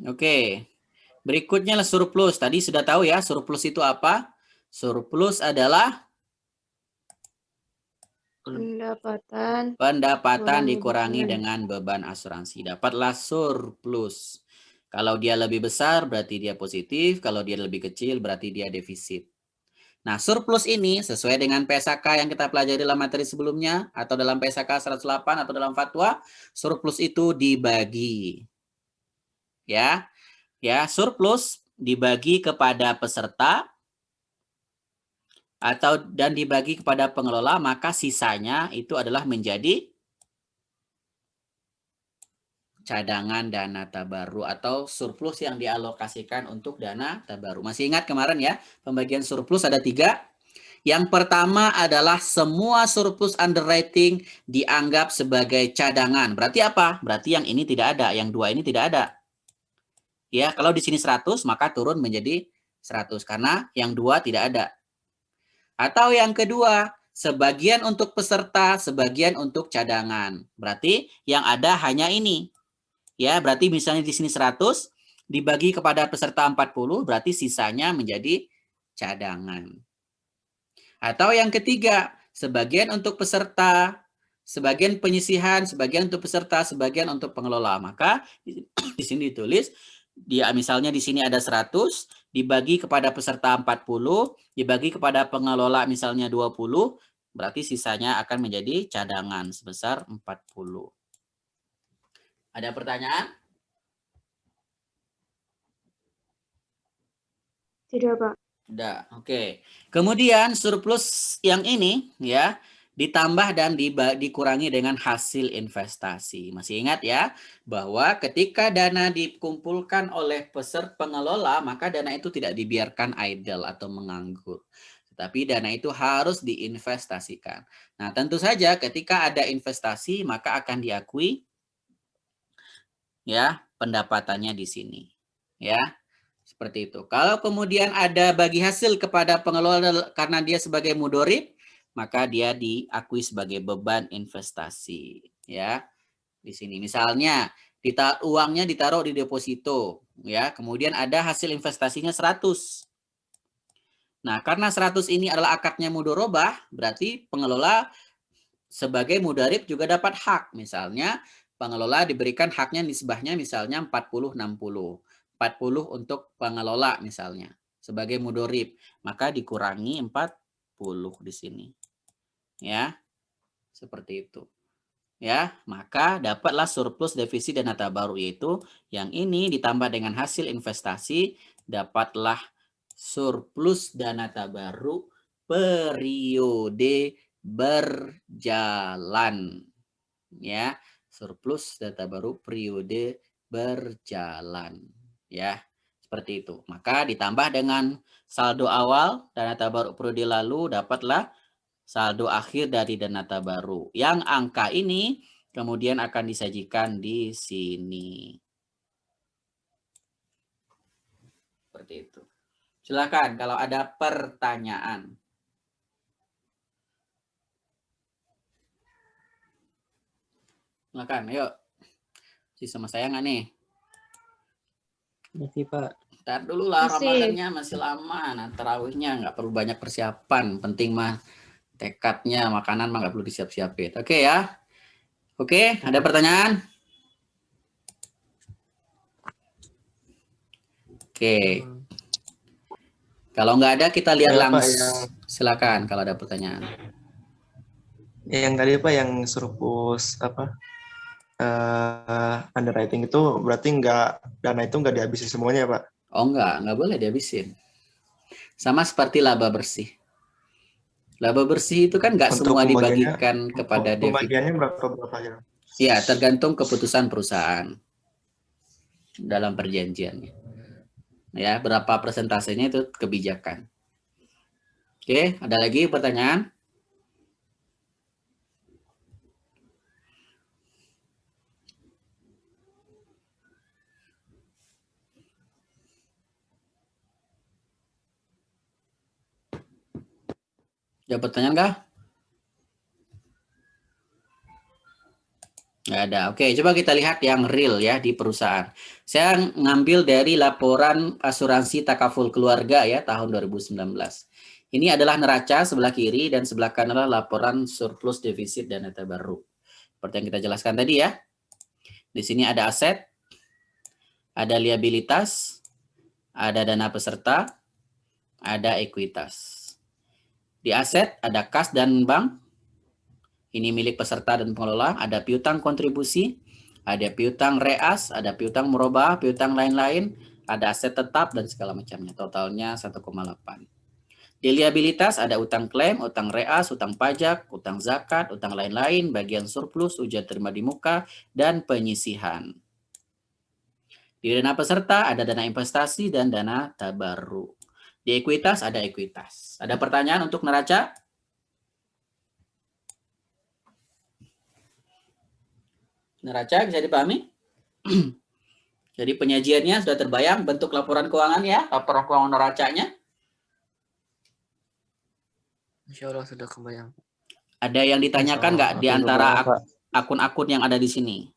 Oke. Berikutnya surplus. Tadi sudah tahu ya, surplus itu apa? Surplus adalah pendapatan dikurangi dengan beban asuransi. Dapatlah surplus. Kalau dia lebih besar berarti dia positif, kalau dia lebih kecil berarti dia defisit. Nah, surplus ini sesuai dengan PSAK yang kita pelajari dalam materi sebelumnya atau dalam PSAK 108 atau dalam fatwa, surplus itu dibagi. Ya. Ya, surplus dibagi kepada peserta dan dibagi kepada pengelola, maka sisanya itu adalah menjadi cadangan dana tabaru atau surplus yang dialokasikan untuk dana tabaru. Masih ingat kemarin ya, pembagian surplus ada 3. Yang pertama adalah semua surplus underwriting dianggap sebagai cadangan. Berarti apa? Berarti yang ini tidak ada, yang 2 ini tidak ada. Ya, kalau di sini 100 maka turun menjadi 100 karena yang 2 tidak ada. Atau yang kedua, sebagian untuk peserta, sebagian untuk cadangan. Berarti yang ada hanya ini. Ya, berarti misalnya di sini 100 dibagi kepada peserta 40, berarti sisanya menjadi cadangan. Atau yang ketiga, sebagian untuk peserta, sebagian penyisihan, sebagian untuk peserta, sebagian untuk pengelola. Maka di sini ditulis, misalnya di sini ada 100, dibagi kepada peserta 40, dibagi kepada pengelola misalnya 20, berarti sisanya akan menjadi cadangan sebesar 40. Ada pertanyaan? Tidak, Pak. Udah, oke. Kemudian surplus yang ini ya ditambah dan dikurangi dengan hasil investasi. Masih ingat ya bahwa ketika dana dikumpulkan oleh peserta pengelola, maka dana itu tidak dibiarkan idle atau menganggur. Tetapi dana itu harus diinvestasikan. Nah, tentu saja ketika ada investasi maka akan diakui ya pendapatannya di sini. Ya. Seperti itu. Kalau kemudian ada bagi hasil kepada pengelola karena dia sebagai mudorib, maka dia diakui sebagai beban investasi. Ya, di sini misalnya uangnya ditaruh di deposito, ya, kemudian ada hasil investasinya 100. Nah, karena 100 ini adalah akadnya mudorobah, berarti pengelola sebagai mudarib juga dapat hak. Misalnya pengelola diberikan haknya nisbahnya misalnya 40-60. 40 untuk pengelola misalnya sebagai mudorib, maka dikurangi 40 di sini. Ya. Seperti itu. Ya, maka dapatlah surplus defisit dana tabaru, yaitu yang ini ditambah dengan hasil investasi, dapatlah surplus dana tabaru periode berjalan. Ya, surplus dana tabaru periode berjalan. Ya, seperti itu. Maka ditambah dengan saldo awal dana tabaru periode lalu, dapatlah saldo akhir dari dana tabaru. Yang angka ini kemudian akan disajikan di sini. Seperti itu. Silakan kalau ada pertanyaan. Silakan, yuk. Sama saya nggak nih? Masih, Pak. Ntar dulu lah, Masih. Ramadannya masih lama. Nah, tarawihnya nggak perlu banyak persiapan. Penting mah tekadnya, makanan mah nggak perlu disiap-siapin. Oke ya. Oke, ada pertanyaan? Oke. Kalau nggak ada kita lihat Ya, Pak, langsung. Silakan kalau ada pertanyaan. Yang tadi Pak yang surplus underwriting itu berarti dana itu nggak dihabisin semuanya ya Pak? Oh nggak boleh dihabisin. Sama seperti laba bersih. Laba bersih itu kan nggak Untuk semua pembagiannya- dibagikan kepada dividen. Pembagiannya berapa ya? Ya, tergantung keputusan perusahaan dalam perjanjiannya. Ya, berapa persentasenya itu kebijakan. Oke, ada lagi pertanyaan? Ada pertanyaan nggak? Nggak ada. Oke, coba kita lihat yang real ya di perusahaan. Saya ngambil dari laporan asuransi takaful keluarga ya tahun 2019. Ini adalah neraca sebelah kiri dan sebelah kanan adalah laporan surplus defisit dan neta baru. Seperti yang kita jelaskan tadi ya. Di sini ada aset, ada liabilitas, ada dana peserta, ada ekuitas. Di aset ada kas dan bank. Ini milik peserta dan pengelola. Ada piutang kontribusi, ada piutang reas, ada piutang merubah, piutang lain-lain, ada aset tetap dan segala macamnya. Totalnya 1,8. Di liabilitas ada utang klaim, utang reas, utang pajak, utang zakat, utang lain-lain, bagian surplus, ujian terima di muka, dan penyisihan. Di dana peserta ada dana investasi dan dana tabaru. Di ekuitas ada ekuitas. Ada pertanyaan untuk neraca? Neraca bisa dipahami? Jadi penyajiannya sudah terbayang bentuk laporan keuangan ya, laporan keuangan neracanya. Insya Allah sudah kebayang. Ada yang ditanyakan nggak di antara akun-akun yang ada di sini?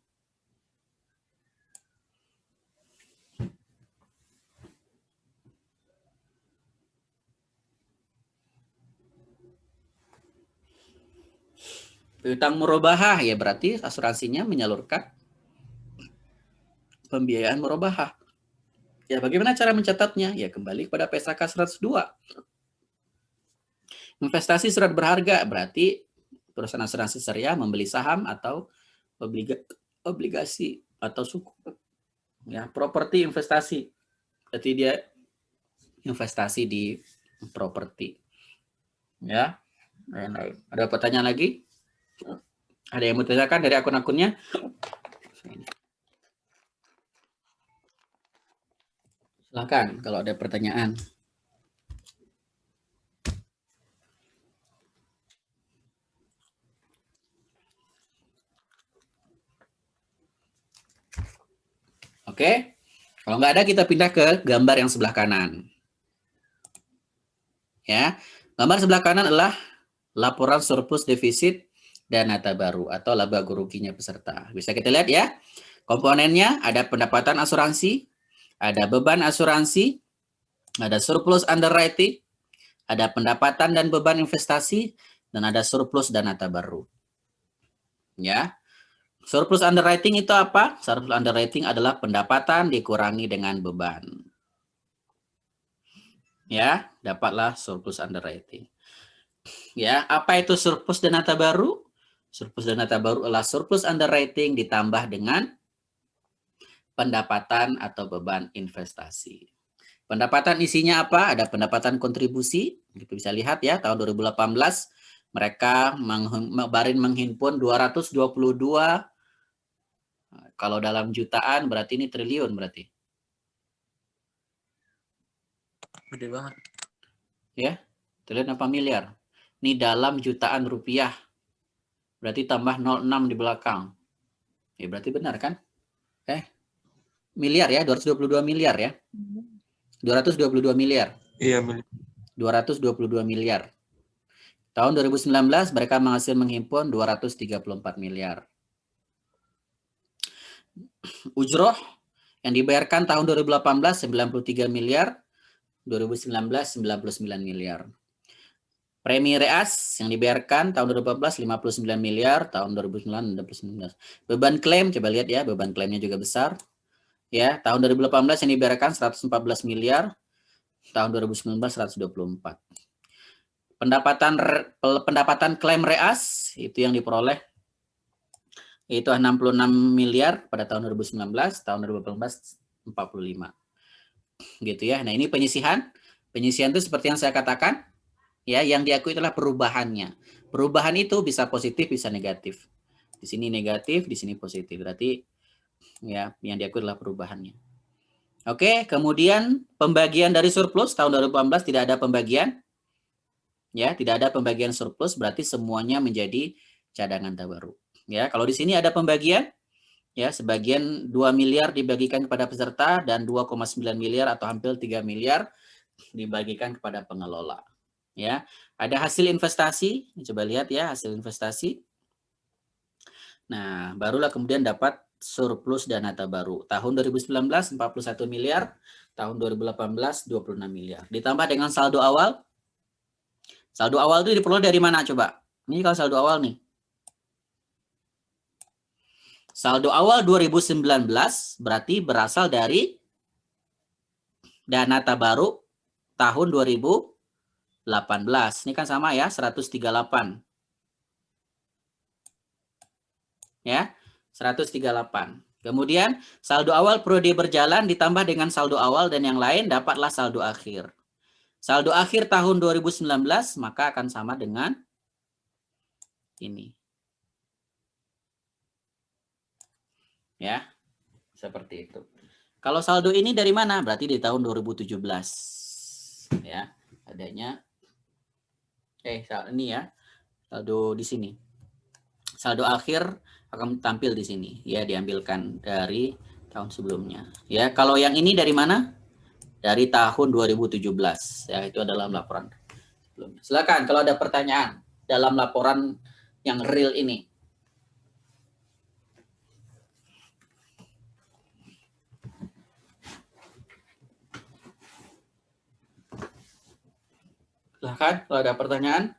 Piutang murabahah ya berarti asuransinya menyalurkan pembiayaan murabahah. Ya bagaimana cara mencatatnya? Ya kembali kepada PSAK 102. Investasi surat berharga berarti perusahaan asuransi syariah membeli saham atau obligasi atau suku. Ya, properti investasi. Berarti dia investasi di properti. Ya. Lain-lain. Ada pertanyaan lagi? Ada yang mau ditanyakan dari akun-akunnya? Silakan kalau ada pertanyaan. Oke. Kalau nggak ada kita pindah ke gambar yang sebelah kanan. Ya. Gambar sebelah kanan adalah laporan surplus defisit dan neta baru atau laba ruginya peserta. Bisa kita lihat ya. Komponennya ada pendapatan asuransi, ada beban asuransi, ada surplus underwriting, ada pendapatan dan beban investasi, dan ada surplus dan neta baru. Ya. Surplus underwriting itu apa? Surplus underwriting adalah pendapatan dikurangi dengan beban. Ya, dapatlah surplus underwriting. Ya, apa itu surplus dan neta baru? Surplus dan neta baru adalah surplus underwriting ditambah dengan pendapatan atau beban investasi. Pendapatan isinya apa? Ada pendapatan kontribusi, kita bisa lihat ya, tahun 2018 mereka menghimpun 222, kalau dalam jutaan berarti ini triliun berarti. Gede banget. Ya, triliun apa miliar? Ini dalam jutaan rupiah. Berarti tambah 06 di belakang. Ya berarti benar kan? Miliar ya, 222 miliar ya. 222 miliar. Iya, 222 miliar. Tahun 2019 mereka menghimpun 234 miliar. Ujroh yang dibayarkan tahun 2018 93 miliar, 2019 99 miliar. Premi reas yang dibayarkan tahun 2018 59 miliar, tahun 2019 69. Beban klaim coba lihat ya, beban klaimnya juga besar. Ya, tahun 2018 yang dibayarkan 114 miliar, tahun 2019 124. Pendapatan klaim reas itu yang diperoleh yaitu 66 miliar pada tahun 2019, tahun 2018 45. Gitu ya. Nah, ini penyisihan. Penyisihan itu seperti yang saya katakan, ya, yang diakui adalah perubahannya. Perubahan itu bisa positif, bisa negatif. Di sini negatif, di sini positif. Berarti ya, yang diakui adalah perubahannya. Oke, kemudian pembagian dari surplus tahun 2018 tidak ada pembagian. Ya, tidak ada pembagian surplus, berarti semuanya menjadi cadangan tabaruk. Ya, kalau di sini ada pembagian, ya, sebagian 2 miliar dibagikan kepada peserta dan 2,9 miliar atau hampir 3 miliar dibagikan kepada pengelola. Ya, ada hasil investasi, coba lihat ya hasil investasi. Nah, barulah kemudian dapat surplus dana tabaruk. Tahun 2019 41 miliar, tahun 2018 26 miliar. Ditambah dengan saldo awal. Saldo awal itu diperoleh dari mana coba? Ini kalau saldo awal nih. Saldo awal 2019 berarti berasal dari dana tabaruk tahun 2018. Ini kan sama ya, 138. Ya, 138. Kemudian saldo awal periode berjalan ditambah dengan saldo awal dan yang lain dapatlah saldo akhir. Saldo akhir tahun 2019 maka akan sama dengan ini. Ya, seperti itu. Kalau saldo ini dari mana? Berarti di tahun 2017. Ya, adanya ini ya. Saldo di sini. Saldo akhir akan tampil di sini, ya, diambilkan dari tahun sebelumnya. Ya, kalau yang ini dari mana? Dari tahun 2017. Ya, itu adalah laporan sebelumnya. Silakan kalau ada pertanyaan dalam laporan yang real ini. Silakan kalau ada pertanyaan.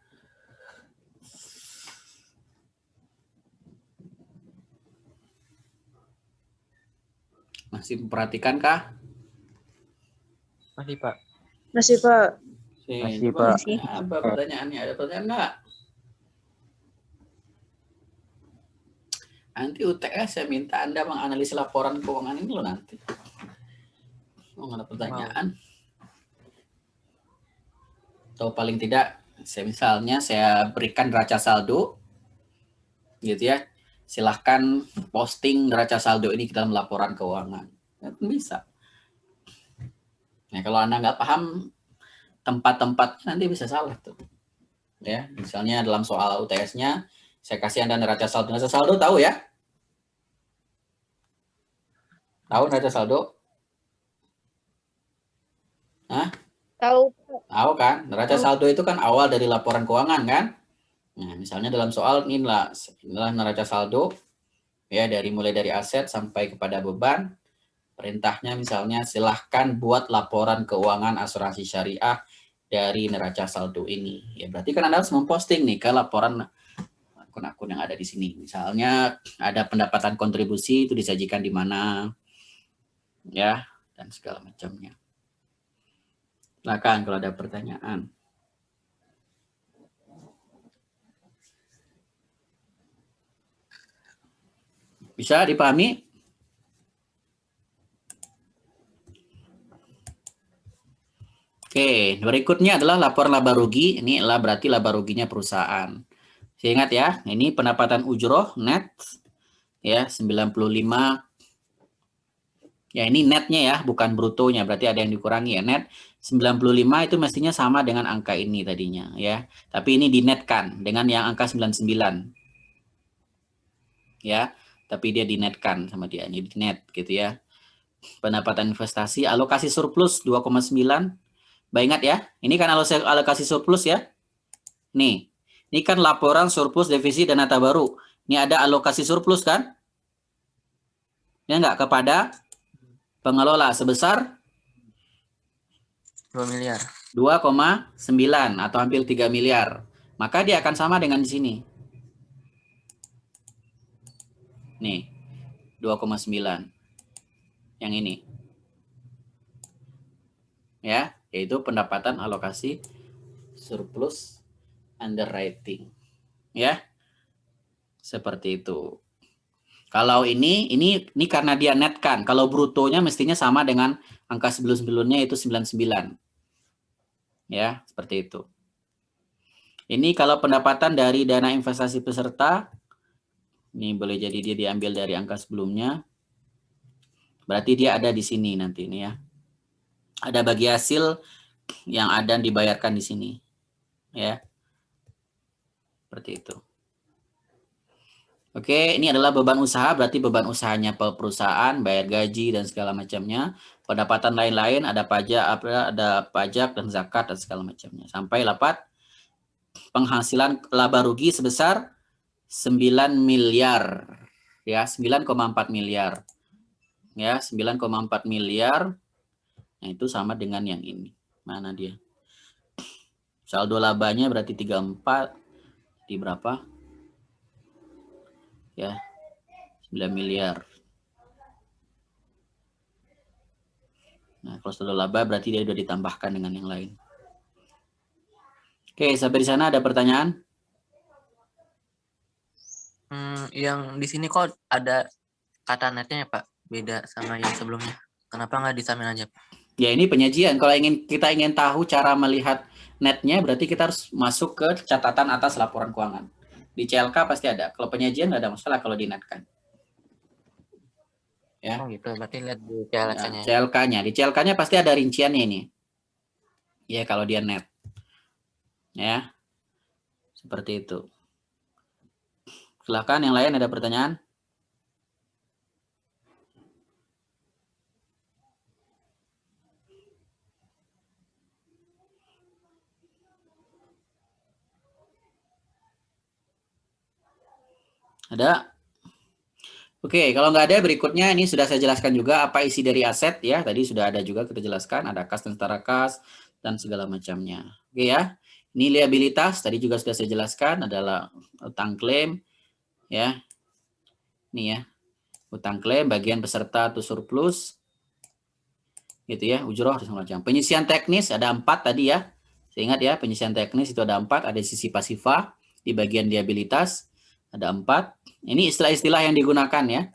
Masih memperhatikan kah? Masih, Pak. Masih, Pak. Masih, Coba, Pak. apa pertanyaannya? Ada pertanyaan enggak? Nanti UTS saya minta Anda menganalisis laporan keuangan ini loh nanti. Oh, ada pertanyaan. Atau paling tidak, misalnya saya berikan neraca saldo, gitu ya. Silahkan posting neraca saldo ini ke dalam laporan keuangan. Ya, bisa. Nah, kalau Anda nggak paham tempat-tempat nanti bisa salah tuh. Ya, misalnya dalam soal UTS-nya saya kasih Anda neraca saldo. Neraca saldo tahu ya? Tahu neraca saldo? Hah? Tahu. Tahu kan? Neraca saldo itu kan awal dari laporan keuangan kan? Nah, misalnya dalam soal inilah neraca saldo ya, mulai dari aset sampai kepada beban. Perintahnya misalnya silahkan buat laporan keuangan asuransi syariah dari neraca saldo ini. Ya, berarti kan Anda harus memposting nih ke laporan akun-akun yang ada di sini. Misalnya ada pendapatan kontribusi itu disajikan di mana, ya, dan segala macamnya. Silakan kalau ada pertanyaan. Bisa dipahami? Oke, berikutnya adalah laporan laba rugi. Ini adalah berarti laba ruginya perusahaan. Saya ingat ya, ini pendapatan ujroh net ya 95. Ya, ini netnya ya, bukan brutonya. Berarti ada yang dikurangi ya. Net 95 itu mestinya sama dengan angka ini tadinya ya. Tapi ini dinetkan dengan yang angka 99. Ya, tapi dia dinetkan sama dia. Jadi net gitu ya. Pendapatan investasi, alokasi surplus 2,9. Baik, ingat ya, ini kan alokasi surplus ya. Nih, ini kan laporan surplus defisit dana tabaruk. Ini ada alokasi surplus kan? Ya enggak, kepada pengelola sebesar 2 miliar. 2,9 atau hampir 3 miliar. Maka dia akan sama dengan di sini. Nih, 2,9. yang ini. Ya, yaitu pendapatan alokasi surplus underwriting. Ya. Seperti itu. Kalau ini karena dia net kan. Kalau brutonya mestinya sama dengan angka sebelum-sebelumnya itu 99. Ya, seperti itu. Ini kalau pendapatan dari dana investasi peserta, ini boleh jadi dia diambil dari angka sebelumnya. Berarti dia ada di sini nanti ini ya. Ada bagi hasil yang ada dibayarkan di sini. Ya. Seperti itu. Oke, ini adalah beban usaha, berarti beban usahanya perusahaan, bayar gaji dan segala macamnya. Pendapatan lain-lain, ada pajak dan zakat dan segala macamnya. Sampai dapat penghasilan laba rugi sebesar 9 miliar. Ya, 9,4 miliar. Ya, 9,4 miliar. Nah, itu sama dengan yang ini. Mana dia? Saldo labanya berarti 34. Di berapa? Ya, 9 miliar. Nah, kalau saldo laba berarti dia sudah ditambahkan dengan yang lain. Oke, sampai di sana ada pertanyaan? Yang di sini kok ada kata netnya ya Pak, beda sama yang sebelumnya. Kenapa nggak disamain aja Pak? Ya ini penyajian. Kalau kita ingin tahu cara melihat netnya, berarti kita harus masuk ke catatan atas laporan keuangan. Di CLK pasti ada. Kalau penyajian nggak ada masalah kalau dinetkan. Ya. Oh gitu, berarti lihat di CLK-nya. CLK-nya. Di CLK-nya pasti ada rinciannya ini. Ya kalau dia net. Ya. Seperti itu. Silakan yang lain ada pertanyaan? Ada? Oke, kalau nggak ada berikutnya ini sudah saya jelaskan juga apa isi dari aset ya. Tadi sudah ada juga kita jelaskan, ada kas dan setara kas dan segala macamnya. Oke ya. Ini liabilitas tadi juga sudah saya jelaskan adalah utang klaim ya. Ini ya. Utang klaim bagian peserta atau surplus. Gitu ya, ujroh dan segala macam. Penyisian teknis ada 4 tadi ya. Saya ingat ya, penyisian teknis itu ada 4, ada sisi pasifa di bagian liabilitas ada 4. Ini istilah-istilah yang digunakan ya.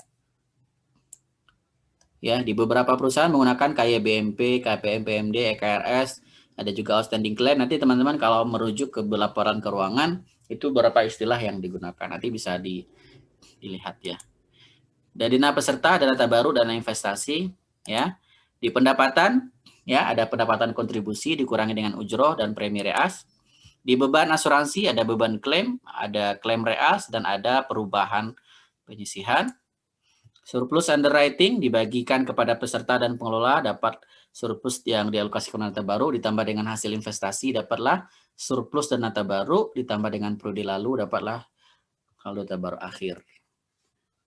Ya, di beberapa perusahaan menggunakan KYBMP, KPM, PMD, EKRS, ada juga outstanding claim. Nanti teman-teman kalau merujuk ke laporan keuangan, itu beberapa istilah yang digunakan. Nanti bisa dilihat ya. Dari dana peserta, dana baru, dana investasi, ya. Di pendapatan, ya ada pendapatan kontribusi dikurangi dengan ujroh dan premi reas. Di beban asuransi ada beban klaim, ada klaim reas, dan ada perubahan penyisihan. Surplus underwriting dibagikan kepada peserta dan pengelola, dapat surplus yang dialokasikan dana baru ditambah dengan hasil investasi, dapatlah surplus dan dana baru ditambah dengan periode lalu, dapatlah saldo dana baru akhir.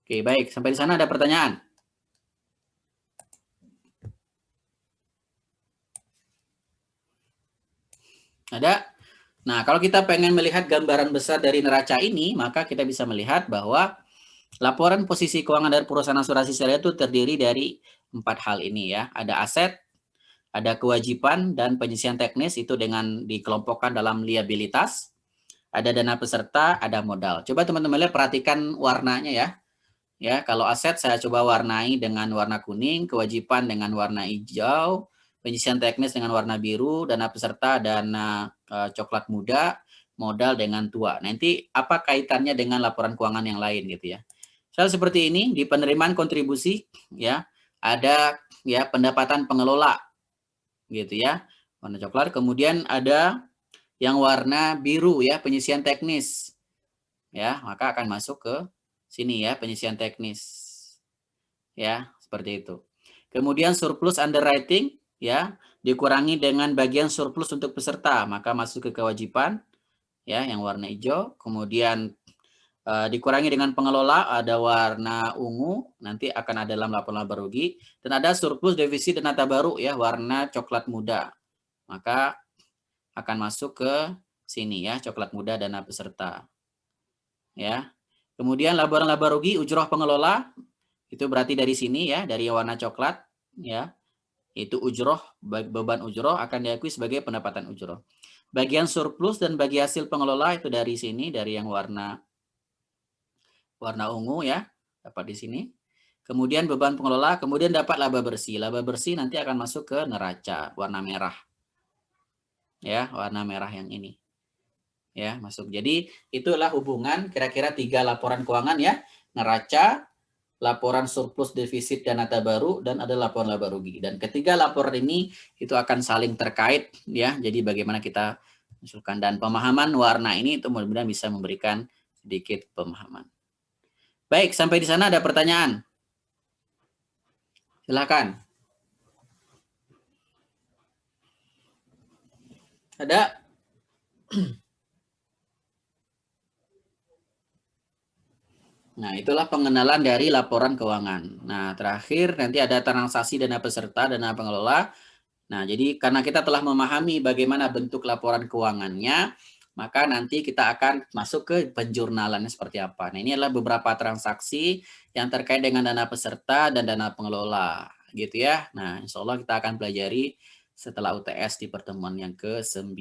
Oke, baik. Sampai di sana ada pertanyaan? Ada? Nah, kalau kita pengen melihat gambaran besar dari neraca ini, maka kita bisa melihat bahwa laporan posisi keuangan dari perusahaan asuransi syariah itu terdiri dari 4 hal ini ya. Ada aset, ada kewajiban dan penyisian teknis itu dengan dikelompokkan dalam liabilitas. Ada dana peserta, ada modal. Coba teman-teman lihat perhatikan warnanya ya. Ya, kalau aset saya coba warnai dengan warna kuning, kewajiban dengan warna hijau, penyisian teknis dengan warna biru, dana peserta dana coklat muda, modal dengan tua. Nanti apa kaitannya dengan laporan keuangan yang lain gitu ya. Soal seperti ini di penerimaan kontribusi ya, ada ya pendapatan pengelola gitu ya. Warna coklat, kemudian ada yang warna biru ya, penyisian teknis. Ya, maka akan masuk ke sini ya, penyisian teknis. Ya, seperti itu. Kemudian surplus underwriting ya, dikurangi dengan bagian surplus untuk peserta, maka masuk ke kewajiban ya yang warna hijau. Kemudian dikurangi dengan pengelola ada warna ungu, nanti akan ada dalam laporan laba rugi, dan ada surplus defisit dan nata baru ya warna coklat muda. Maka akan masuk ke sini ya, coklat muda dana peserta. Ya. Kemudian laporan laba rugi ujroh pengelola itu berarti dari sini ya, dari warna coklat ya. Itu ujroh, beban ujroh akan diakui sebagai pendapatan ujroh. Bagian surplus dan bagi hasil pengelola itu dari sini, dari yang warna ungu ya, dapat di sini. Kemudian beban pengelola, kemudian dapat laba bersih. Laba bersih nanti akan masuk ke neraca warna merah. Ya, warna merah yang ini. Ya, masuk. Jadi itulah hubungan kira-kira 3 laporan keuangan ya. Neraca, laporan surplus defisit dan dana baru, dan ada laporan laba rugi. Dan ketiga laporan ini itu akan saling terkait ya. Jadi bagaimana kita usulkan, dan pemahaman warna ini itu mudah-mudahan bisa memberikan sedikit pemahaman. Baik, sampai di sana ada pertanyaan? Silakan. Ada? Nah, itulah pengenalan dari laporan keuangan. Nah, terakhir nanti ada transaksi dana peserta, dana pengelola. Nah, jadi karena kita telah memahami bagaimana bentuk laporan keuangannya, maka nanti kita akan masuk ke penjurnalannya seperti apa. Nah, ini adalah beberapa transaksi yang terkait dengan dana peserta dan dana pengelola, gitu ya. Nah, insya Allah kita akan pelajari setelah UTS di pertemuan yang ke-9.